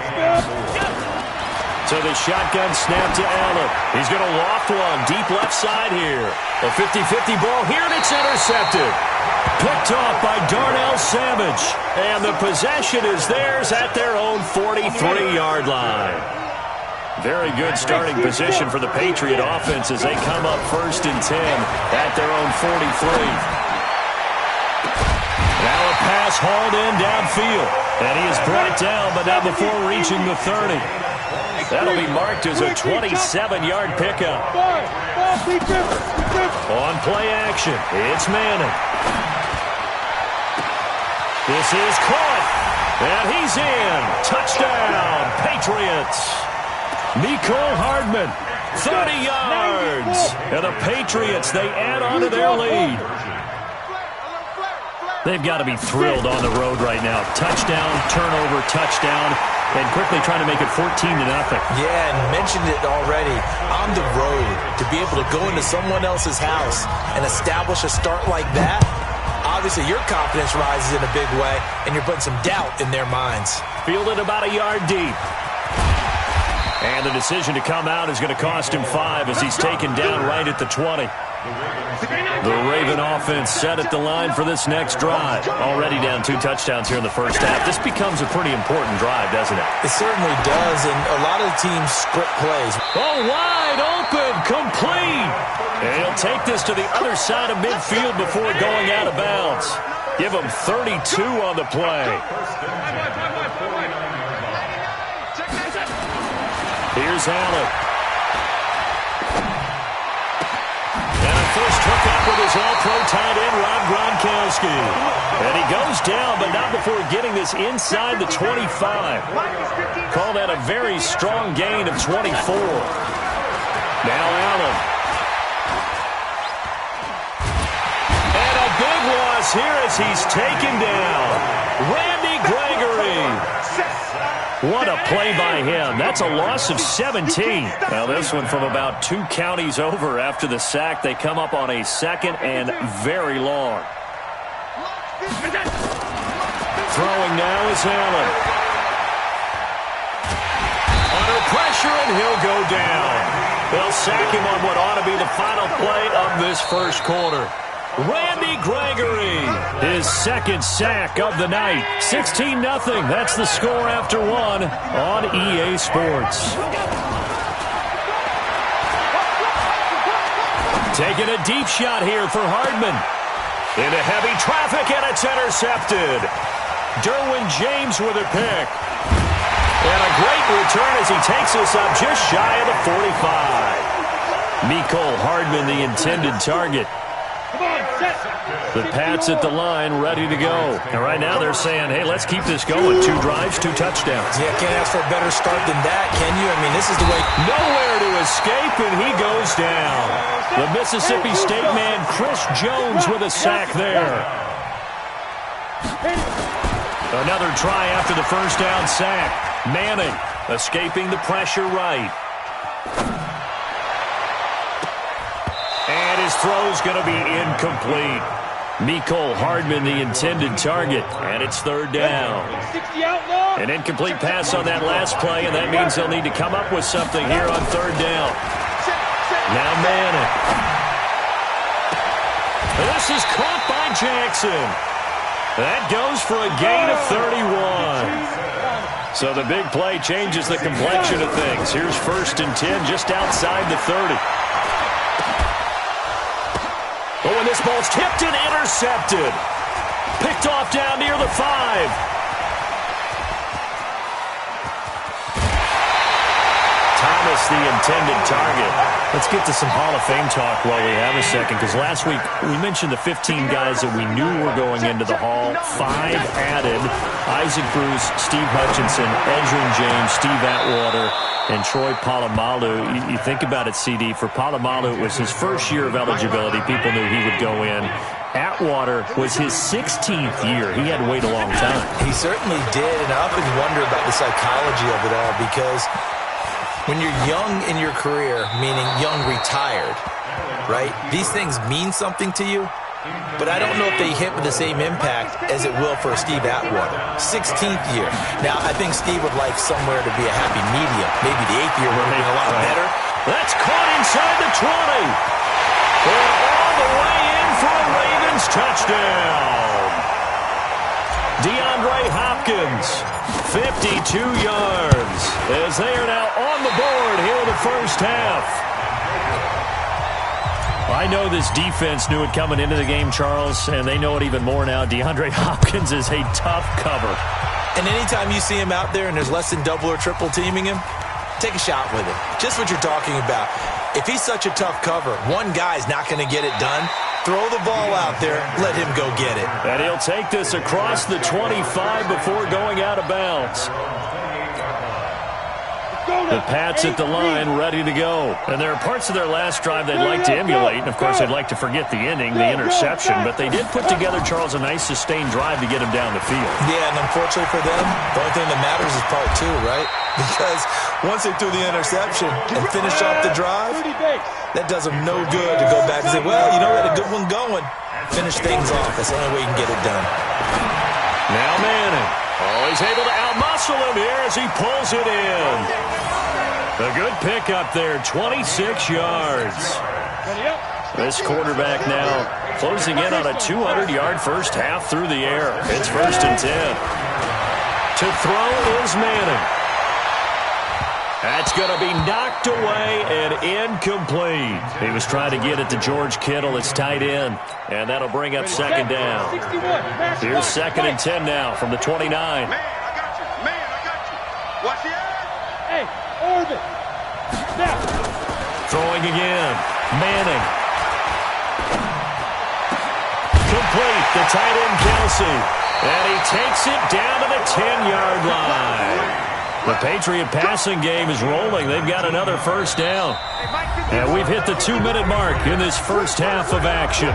So the shotgun snap to Allen. He's going to loft one deep left side here. A 50-50 ball here, and it's intercepted. Picked off by Darnell Savage. And the possession is theirs at their own 43-yard line. Very good starting position for the Patriot offense as they come up first and 10 at their own 43. Now a pass hauled in downfield. And he is brought down, but not before reaching the 30. That'll be marked as a 27-yard pickup. On play action, it's Manning. This is caught. And he's in. Touchdown, Patriots. Nicole Hardman, 30 yards. And the Patriots, they add on to their lead. They've got to be thrilled on the road right now. Touchdown, turnover, touchdown, and quickly trying to make it 14-0. Yeah, and mentioned it already. On the road, to be able to go into someone else's house and establish a start like that, obviously your confidence rises in a big way, and you're putting some doubt in their minds. Fielded about a yard deep. And the decision to come out is going to cost him 5 as he's taken down right at the 20. The Raven offense set at the line for this next drive. Already down 2 touchdowns here in the first half. This becomes a pretty important drive, doesn't it? It certainly does, and a lot of teams script plays. Oh, wide open, complete. And he'll take this to the other side of midfield before going out of bounds. Give him 32 on the play. Here's Allen. And a first hookup with his all-pro tight end, Rob Gronkowski. And he goes down, but not before getting this inside the 25. Call that a very strong gain of 24. Now Allen. And a big loss here as he's taken down. Randy Gregory. What a play by him. That's a loss of 17. Now this one from about 2 counties over after the sack. They come up on a second and very long. Throwing now is Allen. Under pressure, and he'll go down. They'll sack him on what ought to be the final play of this first quarter. Randy Gregory, his second sack of the night. 16-0. That's the score after 1 on EA Sports. Taking a deep shot here for Hardman. Into heavy traffic, and it's intercepted. Derwin James with a pick. And a great return as he takes us up just shy of the 45. Nicole Hardman, the intended target. The Pats at the line, ready to go. And right now they're saying, hey, let's keep this going. 2 drives, 2 touchdowns. Yeah, can't ask for a better start than that, can you? I mean, this is the way. Nowhere to escape, and he goes down. The Mississippi State man, Chris Jones, with a sack there. Another try after the first down sack. Manning escaping the pressure right. And his throw's going to be incomplete. Mecole Hardman, the intended target, and it's 3rd down. An incomplete pass on that last play, and that means they'll need to come up with something here on 3rd down. Now Manning. This is caught by Jackson. That goes for a gain of 31. So the big play changes the complexion of things. Here's 1st and 10 just outside the 30. Oh, and this ball's tipped and intercepted. Picked off down near the 5. Thomas, the intended target. Let's get to some Hall of Fame talk while we have a second, because last week we mentioned the 15 guys that we knew were going into the Hall. 5 added: Isaac Bruce, Steve Hutchinson, Edgerrin James, Steve Atwater, and Troy Polamalu. You think about it, CD. For Polamalu, it was his first year of eligibility. People knew he would go in. Atwater was his 16th year. He had to wait a long time. He certainly did, and I often wonder about the psychology of it all, because when you're young in your career, meaning young retired, right, these things mean something to you, but I don't know if they hit with the same impact as it will for Steve Atwater. 16th year. Now, I think Steve would like somewhere to be a happy medium. Maybe the 8th year would have been a lot better. That's caught inside the 20. And all the way in for a Ravens touchdown. DeAndre Hopkins, 52 yards, as they are now on the board here in the first half. I know this defense knew it coming into the game, Charles, and they know it even more now. DeAndre Hopkins is a tough cover. And anytime you see him out there and there's less than double or triple teaming him, take a shot with him. Just what you're talking about. If he's such a tough cover, one guy's not going to get it done. Throw the ball out there. Let him go get it. And he'll take this across the 25 before going out of bounds. The Pats at the line, ready to go. And there are parts of their last drive they'd like to emulate. And, of course, they'd like to forget the ending, the interception. But they did put together, Charles, a nice sustained drive to get him down the field. Yeah, and unfortunately for them, the only thing that matters is part 2, right? Because once they threw the interception and finished off the drive, that does them no good to go back and say, well, you know, we had a good one going. Finish things off. That's the only way you can get it done. Now Manning. Oh, he's able to outmuscle him here as he pulls it in. A good pickup there, 26 yards. This quarterback now closing in on a 200-yard first half through the air. It's 1st and 10. To throw is Manning. That's going to be knocked away and incomplete. He was trying to get it to George Kittle, its tight end, and that'll bring up 2nd down. Here's 2nd and 10 now from the 29. Man, I got you. Man, I got you. Watch the eye. Hey, Orbit. Now. Throwing again. Manning. Complete. The tight end, Kelsey. And he takes it down to the 10-yard line. The Patriot passing game is rolling. They've got another first down. And we've hit the 2-minute mark in this first half of action.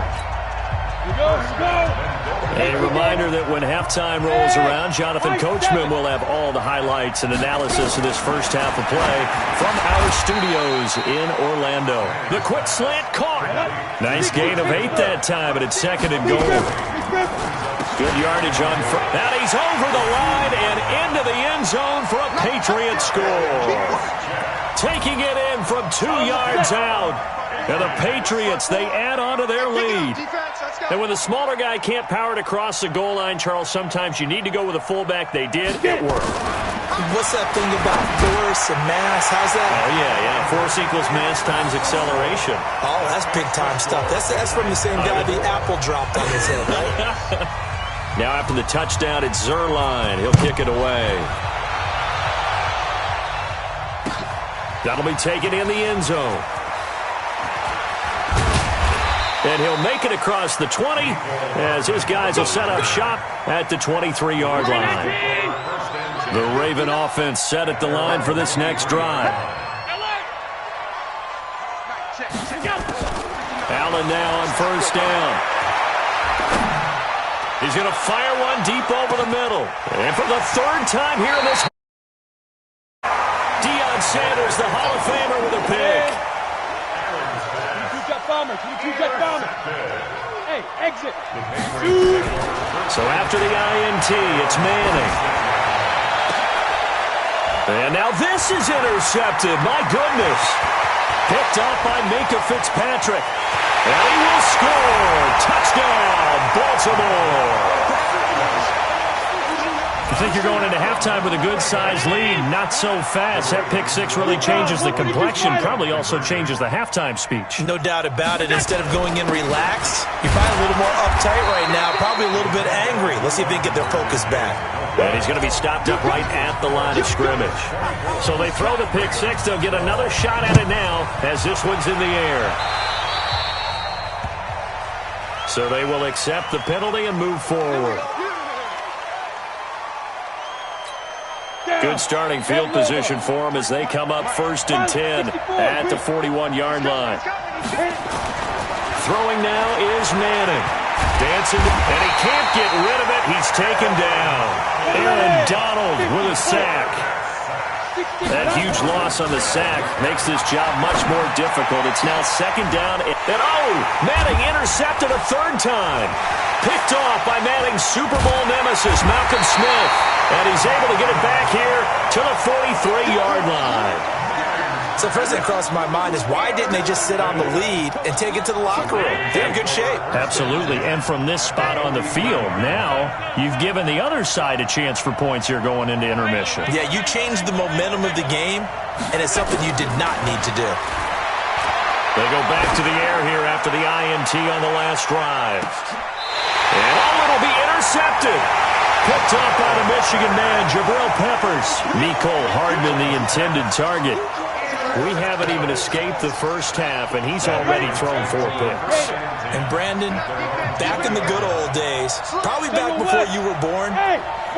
A reminder that when halftime rolls around, Jonathan Coachman will have all the highlights and analysis of this first half of play from our studios in Orlando. The quick slant caught. Nice gain of 8 that time, and it's 2nd and goal. Good yardage on first. Now he's over the line and into the end zone for a Patriot score. Taking it in from 2 yards out. And the Patriots, they add on to their lead. And when the smaller guy can't power it across the goal line, Charles, sometimes you need to go with a fullback. They did. It worked. What's that thing about force and mass? How's that? Oh, yeah. Force equals mass times acceleration. Oh, that's big-time stuff. That's from the same guy the apple dropped on his head, right? Now after the touchdown, it's Zerline. He'll kick it away. That'll be taken in the end zone. And he'll make it across the 20 as his guys will set up shop at the 23-yard line. The Raven offense set at the line for this next drive. Allen now on first down. He's going to fire one deep over the middle. And for the third time here in this, Deion Sanders, the Hall of Famer, with a pick. Hey, exit. So after the INT, it's Manning. And now this is intercepted. My goodness. Picked up by Minka Fitzpatrick. And he will score. Touchdown, Baltimore. You think you're going into halftime with a good-sized lead. Not so fast. That pick six really changes the complexion. Probably also changes the halftime speech. No doubt about it. Instead of going in relaxed, you're probably a little more uptight right now. Probably a little bit angry. Let's see if they can get their focus back. And he's going to be stopped up right at the line of scrimmage. So they throw the pick six. They'll get another shot at it now as this one's in the air. So they will accept the penalty and move forward. Good starting field position for them as they come up 1st and 10 at the 41-yard line. Throwing now is Manning. Dancing, and he can't get rid of it. He's taken down. Aaron Donald with a sack. That huge loss on the sack makes this job much more difficult. It's now 2nd down. And Manning intercepted a 3rd time. Picked off by Manning's Super Bowl nemesis, Malcolm Smith. And he's able to get it back here to the 43-yard line. So first thing that crossed my mind is why didn't they just sit on the lead and take it to the locker room? They're in good shape. Absolutely. And from this spot on the field, now you've given the other side a chance for points here going into intermission. Yeah, you changed the momentum of the game, and it's something you did not need to do. They go back to the air here after the INT on the last drive. And it'll be intercepted. Picked up by the Michigan man, Jabril Peppers. Mecole Hardman, the intended target. We haven't even escaped the first half, and he's already thrown 4 picks. And Brandon, back in the good old days, probably back before you were born,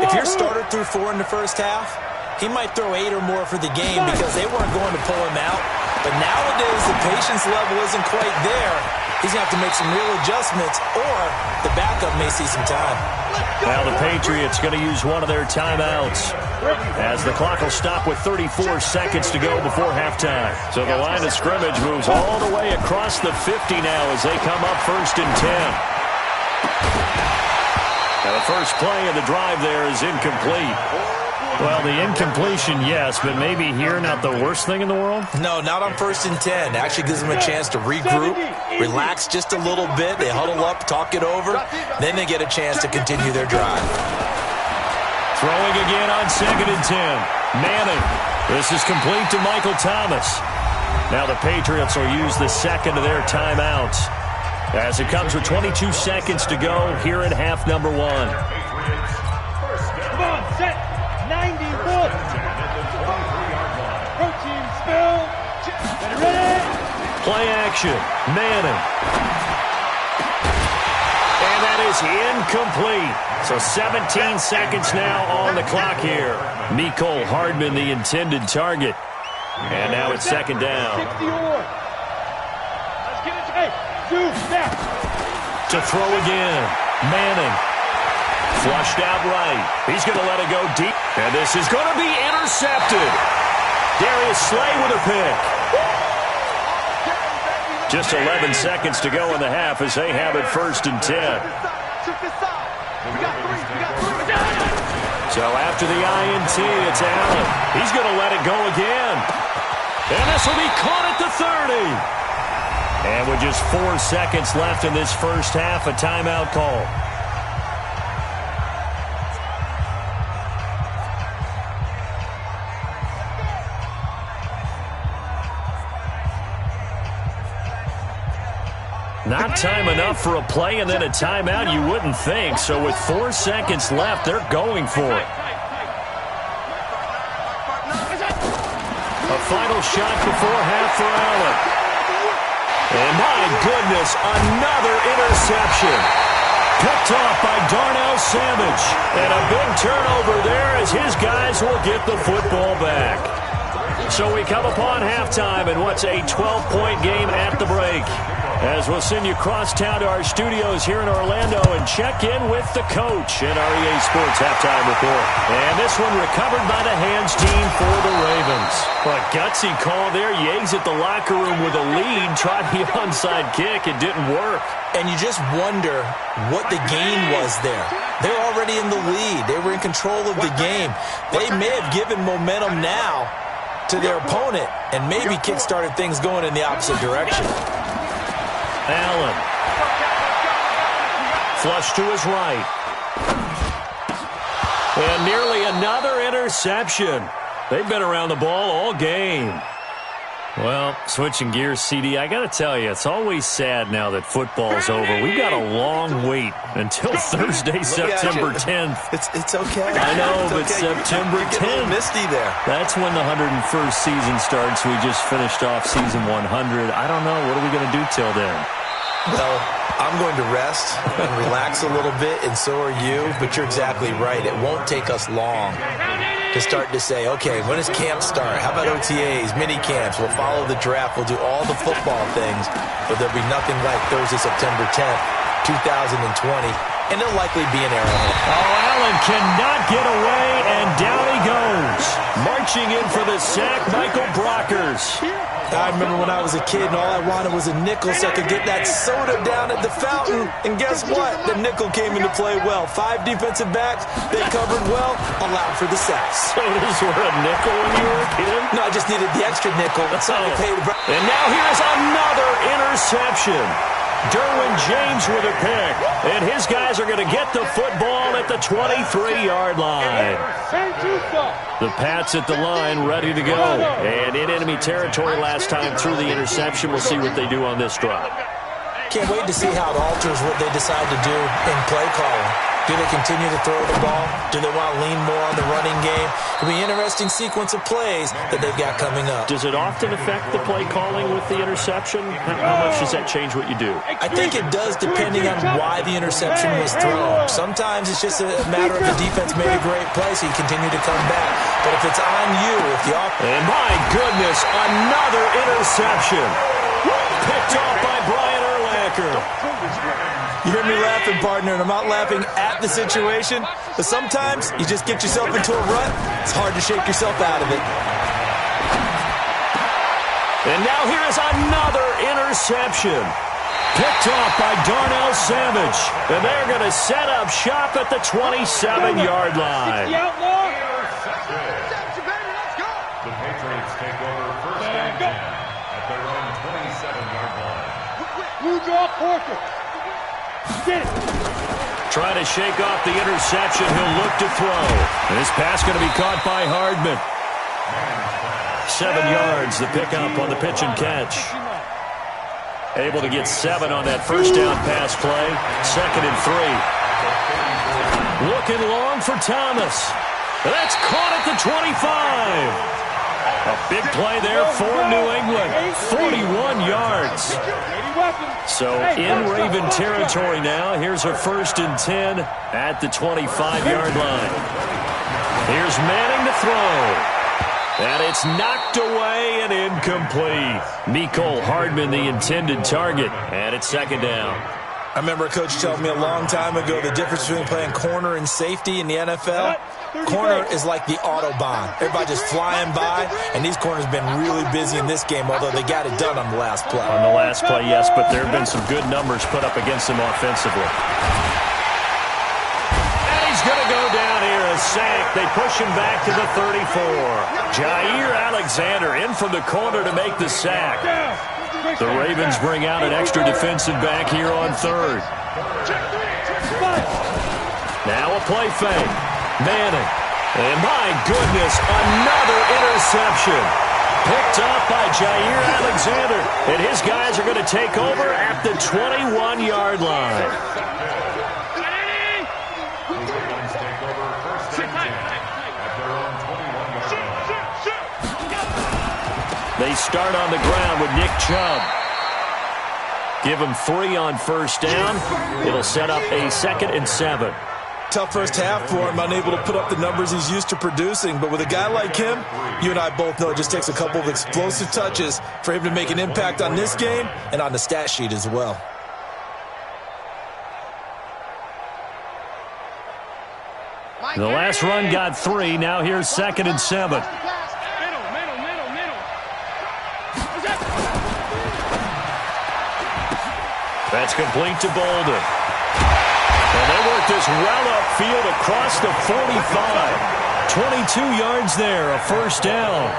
if your starter threw 4 in the first half, he might throw 8 or more for the game because they weren't going to pull him out. But nowadays, the patience level isn't quite there. He's going to have to make some real adjustments, or the backup may see some time. Now the Patriots going to use one of their timeouts as the clock will stop with 34 seconds to go before halftime. So the line of scrimmage moves all the way across the 50 now as they come up 1st and 10. Now the first play of the drive there is incomplete. Well, the incompletion, yes, but maybe here not the worst thing in the world? No, not on 1st and 10. It actually gives them a chance to regroup, relax just a little bit. They huddle up, talk it over. Then they get a chance to continue their drive. Throwing again on 2nd and 10. Manning. This is complete to Michael Thomas. Now the Patriots will use the second of their timeouts as it comes with 22 seconds to go here in half number 1. Come on, set. 90 foot. Protein spill. Get it ready. Play action. Manning. And that is incomplete. So 17 seconds now on the clock here. Mecole Hardman, the intended target. And now it's 2nd down. Let's get it. Hey, do snap. To throw again. Manning. Flushed out right. He's going to let it go deep. And this is going to be intercepted. Darius Slay with a pick. Just 11 seconds to go in the half as they have it 1st and 10. So after the INT, it's Allen. He's going to let it go again. And this will be caught at the 30. And with just 4 seconds left in this first half, a timeout call. Not time enough for a play and then a timeout, you wouldn't think. So with 4 seconds left, they're going for it. A final shot before half for Allen. And my goodness, another interception. Picked off by Darnell Savage. And a big turnover there as his guys will get the football back. So we come upon halftime in what's a 12-point game at the break. As we'll send you across town to our studios here in Orlando and check in with the coach in our EA Sports Halftime Report. And this one recovered by the hands team for the Ravens. A gutsy call there. Yeags at the locker room with a lead. Tried the onside kick. It didn't work. And you just wonder what the gain was there. They're already in the lead. They were in control of the game. They may have given momentum now to their opponent and maybe kick-started things going in the opposite direction. Allen. Flush to his right. And nearly another interception. They've been around the ball all game. Well, switching gears, CD, I got to tell you, it's always sad now that football's over. We've got a long wait until Thursday, September 10th. It's okay. I know, but okay. September 10th. You're getting misty there. That's when the 101st season starts. We just finished off season 100. I don't know. What are we going to do till then? Well, I'm going to rest and relax a little bit, and so are you. But you're exactly right. It won't take us long to start to say, okay, when does camp start? How about OTAs, mini camps? We'll follow the draft. We'll do all the football things, but there'll be nothing like Thursday, September 10th, 2020, and it'll likely be an Arrowhead. Oh, Allen cannot get away, and down he goes. Marching in for the sack, Michael Brockers. I remember when I was a kid and all I wanted was a nickel so I could get that soda down at the fountain. And guess what? The nickel came into play well. 5 defensive backs, they covered well, allowed for the sacks. Sodas were a nickel when you were a kid? No, I just needed the extra nickel. So I paid. And now here's another interception. Derwin James with a pick. And his guys are going to get the football at the 23-yard line. The Pats at the line, ready to go. And in enemy territory last time through the interception. We'll see what they do on this drive. Can't wait to see how it alters what they decide to do in play calling. Do they continue to throw the ball? Do they want to lean more on the running game? It'll be an interesting sequence of plays that they've got coming up. Does it often affect the play calling with the interception? How much does that change what you do? I think it does depending on why the interception was thrown. Sometimes it's just a matter of the defense made a great play, so you continue to come back. But if it's on you, if the offense... And my goodness, another interception. Picked off by Brian Urlacher. You hear me laughing, partner, and I'm not laughing at the situation, but sometimes you just get yourself into a rut. It's hard to shake yourself out of it. And now here's another interception. Picked off by Darnell Savage. And they're going to set up shop at the 27-yard line. The Patriots take over first and 10 at their own 27-yard line. Blue draw Porter. Trying to shake off the interception. He'll look to throw. And this pass going to be caught by Hardman. 7 yards, the pickup on the pitch and catch. Able to get 7 on that first down pass play. 2nd and 3. Looking long for Thomas. That's caught at the 25. A big play there for New England. 41 yards. So in Raven territory now. Here's a 1st and 10 at the 25-yard line. Here's Manning to throw. And it's knocked away and incomplete. Mecole Hardman, the intended target. And it's 2nd down. I remember a coach telling me a long time ago the difference between playing corner and safety in the NFL. Corner is like the Autobahn. Everybody just flying by, and these corners have been really busy in this game, although they got it done on the last play. On the last play, yes, but there have been some good numbers put up against them offensively. And he's going to go down here, a sack. They push him back to the 34. Jair Alexander in from the corner to make the sack. The Ravens bring out an extra defensive back here on 3rd. Now a play fake. Manning. And my goodness, another interception. Picked up by Jair Alexander. And his guys are going to take over at the 21-yard line. The Ravens take over first and 10 at their own 21-yard line. They start on the ground with Nick Chubb. Give him 3 on first down. It'll set up a 2nd and 7. Tough first half for him, unable to put up the numbers he's used to producing. But with a guy like him, you and I both know it just takes a couple of explosive touches for him to make an impact on this game and on the stat sheet as well. The last run got 3. Now here's 2nd and 7. That's complete to Bolden. And they work this well upfield across the 45. 22 yards there, a first down.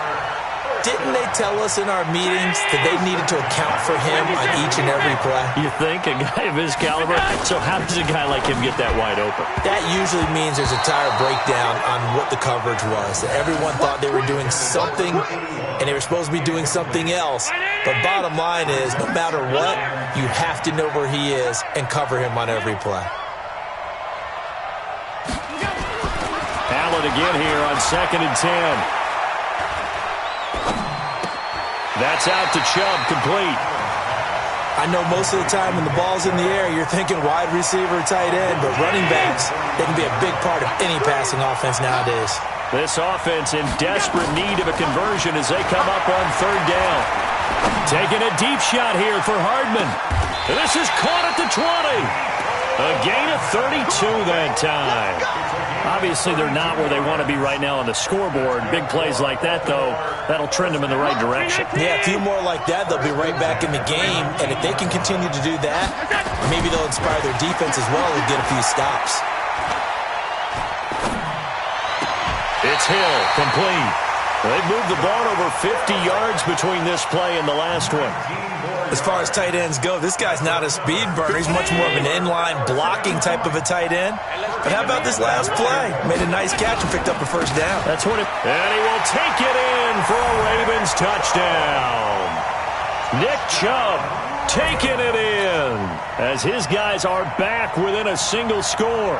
Didn't they tell us in our meetings that they needed to account for him on each and every play? You think? A guy of his caliber? So how does a guy like him get that wide open? That usually means there's a tire breakdown on what the coverage was. Everyone thought they were doing something, and they were supposed to be doing something else. But bottom line is, no matter what, you have to know where he is and cover him on every play. Allen again here on 2nd and 10. That's out to Chubb, complete. I know most of the time when the ball's in the air, you're thinking wide receiver, tight end, but running backs, they can be a big part of any passing offense nowadays. This offense in desperate need of a conversion as they come up on 3rd down. Taking a deep shot here for Hardman. And this is caught at the 20. A gain of 32 that time. Obviously, they're not where they want to be right now on the scoreboard. Big plays like that, though, that'll trend them in the right direction. Yeah, a few more like that, they'll be right back in the game. And if they can continue to do that, maybe they'll inspire their defense as well and get a few stops. It's Hill, complete. They've moved the ball over 50 yards between this play and the last one. As far as tight ends go, this guy's not a speed burner. He's much more of an inline blocking type of a tight end. But how about this last play? Made a nice catch and picked up a first down. That's what it... And he will take it in for a Ravens touchdown. Nick Chubb taking it in as his guys are back within a single score.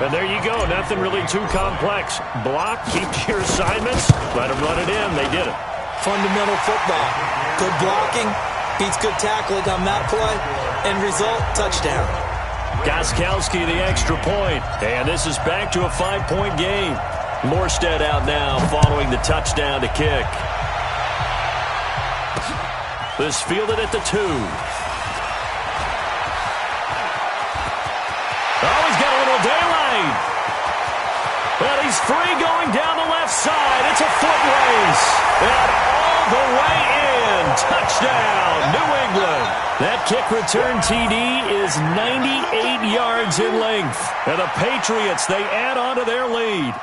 And there you go. Nothing really too complex. Block, keep your assignments, let them run it in. They did it. Fundamental football. Good blocking, beats good tackling on that play. End result, touchdown. Gostkowski the extra point. And this is back to a 5-point game. Morstead out now following the touchdown to kick. This fielded at the 2. Oh, he's got a little daylight. Well, he's free going down the left side. It's a foot race. And all the way in. Touchdown, New England. That kick return TD is 98 yards in length. And the Patriots, they add on to their lead.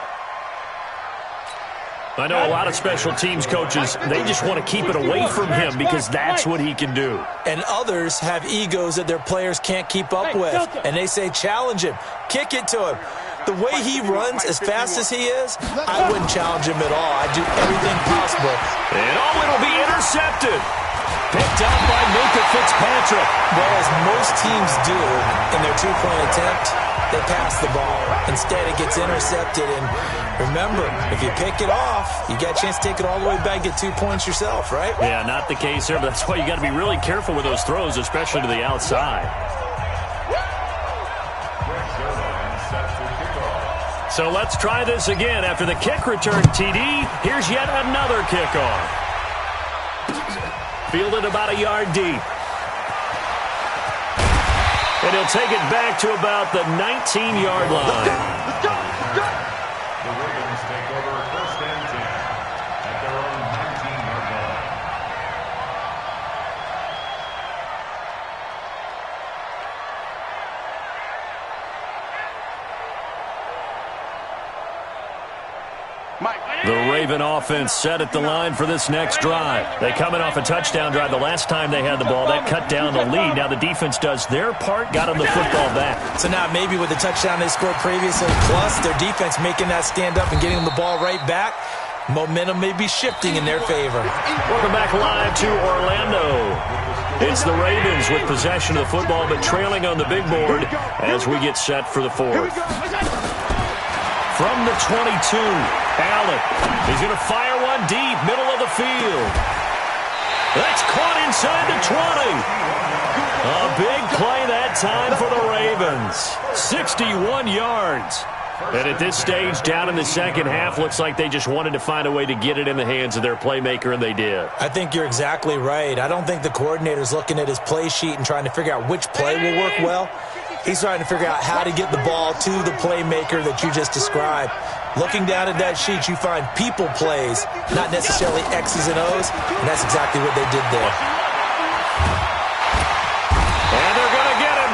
I know a lot of special teams coaches, they just want to keep it away from him because that's what he can do. And others have egos that their players can't keep up with. And they say, challenge him, kick it to him. The way he runs as fast as he is, I wouldn't challenge him at all. I'd do everything possible. And it'll be intercepted. Picked up by Minka Fitzpatrick. Well, as most teams do in their two-point attempt, they pass the ball. Instead, it gets intercepted. And remember, if you pick it off, you got a chance to take it all the way back, get 2 points yourself, right? Yeah, not the case here, but that's why you got to be really careful with those throws, especially to the outside. So let's try this again. After the kick return TD, here's yet another kickoff. Fielded about a yard deep. And he'll take it back to about the 19-yard line. The Ravens take over 1st and 10 at their own 19-yard line. The Raven offense set at the line for this next drive. They coming off a touchdown drive. The last time they had the ball, that cut down the lead. Now the defense does their part, got them the football back. So now maybe with the touchdown they scored previously, plus their defense making that stand up and getting them the ball right back, momentum may be shifting in their favor. Welcome back live to Orlando. It's the Ravens with possession of the football, but trailing on the big board as we get set for the 4th. From the 22, Allen. He's going to fire one deep, middle of the field. That's caught inside the 20. that time for the Ravens. 61 yards. And at this stage, down in the second half, looks like they just wanted to find a way to get it in the hands of their playmaker, and they did. I think you're exactly right. I don't think the coordinator's looking at his play sheet and trying to figure out which play will work well. He's trying to figure out how to get the ball to the playmaker that you just described. Looking down at that sheet, you find people plays, not necessarily X's and O's, and that's exactly what they did there. And they're going to get him.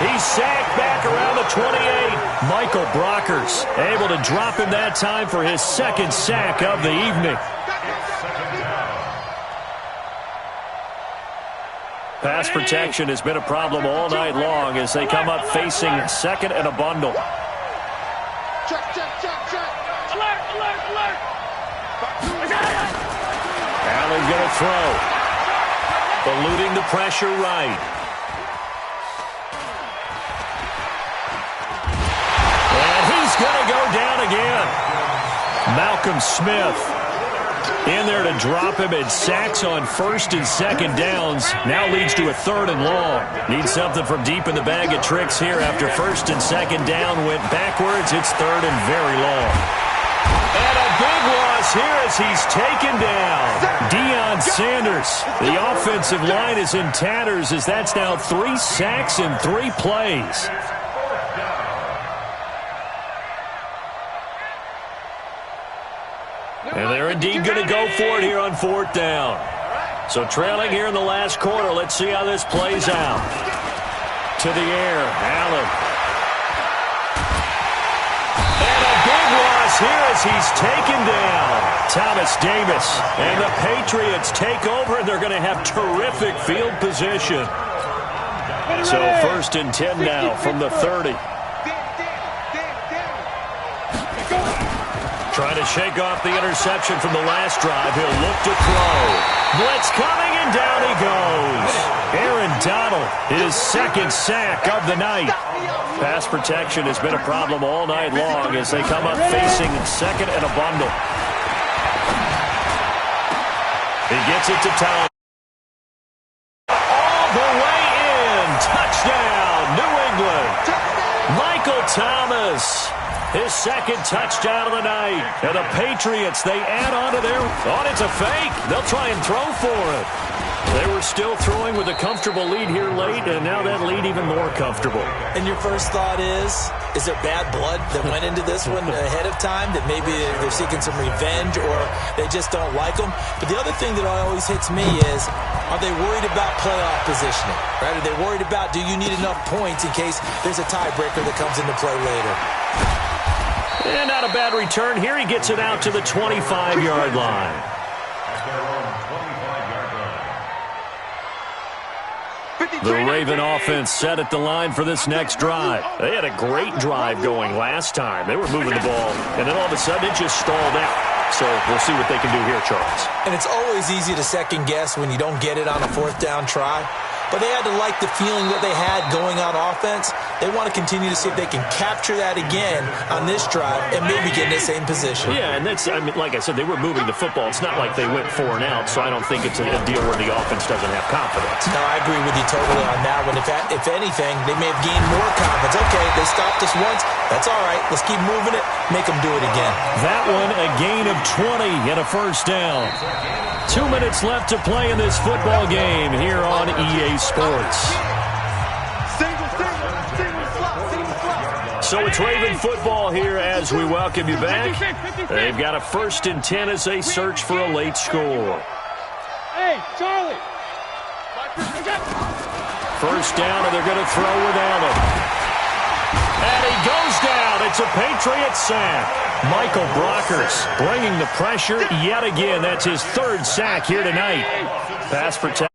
He's sacked back around the 28. Michael Brockers able to drop him that time for his second sack of the evening. Pass protection has been a problem all night long as they come up facing second and a bundle. Check. Alert, alert, alert. Allen's going to throw. Eluding the pressure right. And he's going to go down again. Malcolm Smith in there to drop him, and sacks on first and second downs. Now leads to a third and long. Needs something from deep in the bag of tricks here after first and second down went backwards. It's third and very long. And a big loss here as he's taken down. Deion Sanders. The offensive line is in tatters as that's now 3 sacks in 3 plays. And they're indeed going to go for it here on 4th down. So trailing here in the last quarter. Let's see how this plays out. To the air, Allen. And a big loss here as he's taken down. Thomas Davis. And the Patriots take over, and they're going to have terrific field position. So 1st and 10 now from the 30. Trying to shake off the interception from the last drive. He'll look to throw. Blitz coming, and down he goes. Aaron Donald, his second sack of the night. Pass protection has been a problem all night long as they come up facing second and a bundle. He gets it to Tom. All the way in. Touchdown, New England. Michael Thomas. His second touchdown of the night. And the Patriots, they add on to their... Oh, it's a fake. They'll try and throw for it. They were still throwing with a comfortable lead here late, and now that lead even more comfortable. And your first thought is there bad blood that went into this one ahead of time, that maybe they're seeking some revenge or they just don't like them? But the other thing that always hits me is, are they worried about playoff positioning? Right? Are they worried about, do you need enough points in case there's a tiebreaker that comes into play later? And not a bad return here. He gets it out to the 25-yard line. The Raven offense set at the line for this next drive. They had a great drive going last time. They were moving the ball, and then all of a sudden it just stalled out. So we'll see what they can do here, Charles. And it's always easy to second guess when you don't get it on a 4th down try. But they had to like the feeling that they had going on offense. They want to continue to see if they can capture that again on this drive and maybe get in the same position. Yeah, and that's, I mean, like I said, they were moving the football. It's not like they went 4 and out, so I don't think it's a deal where the offense doesn't have confidence. No, I agree with you totally on that one. If anything, they may have gained more confidence. Okay, they stopped us once. That's all right. Let's keep moving it. Make them do it again. That one, a gain of 20 and a first down. 2 minutes left to play in this football game here on EA Sports. So it's Raven football here as we welcome you back. They've got a 1st and 10 as they search for a late score. Hey, Charlie. First down, and they're going to throw with Allen. And he goes down. It's a Patriot sack. Michael Brockers bringing the pressure yet again. That's his 3rd sack here tonight. Pass protection.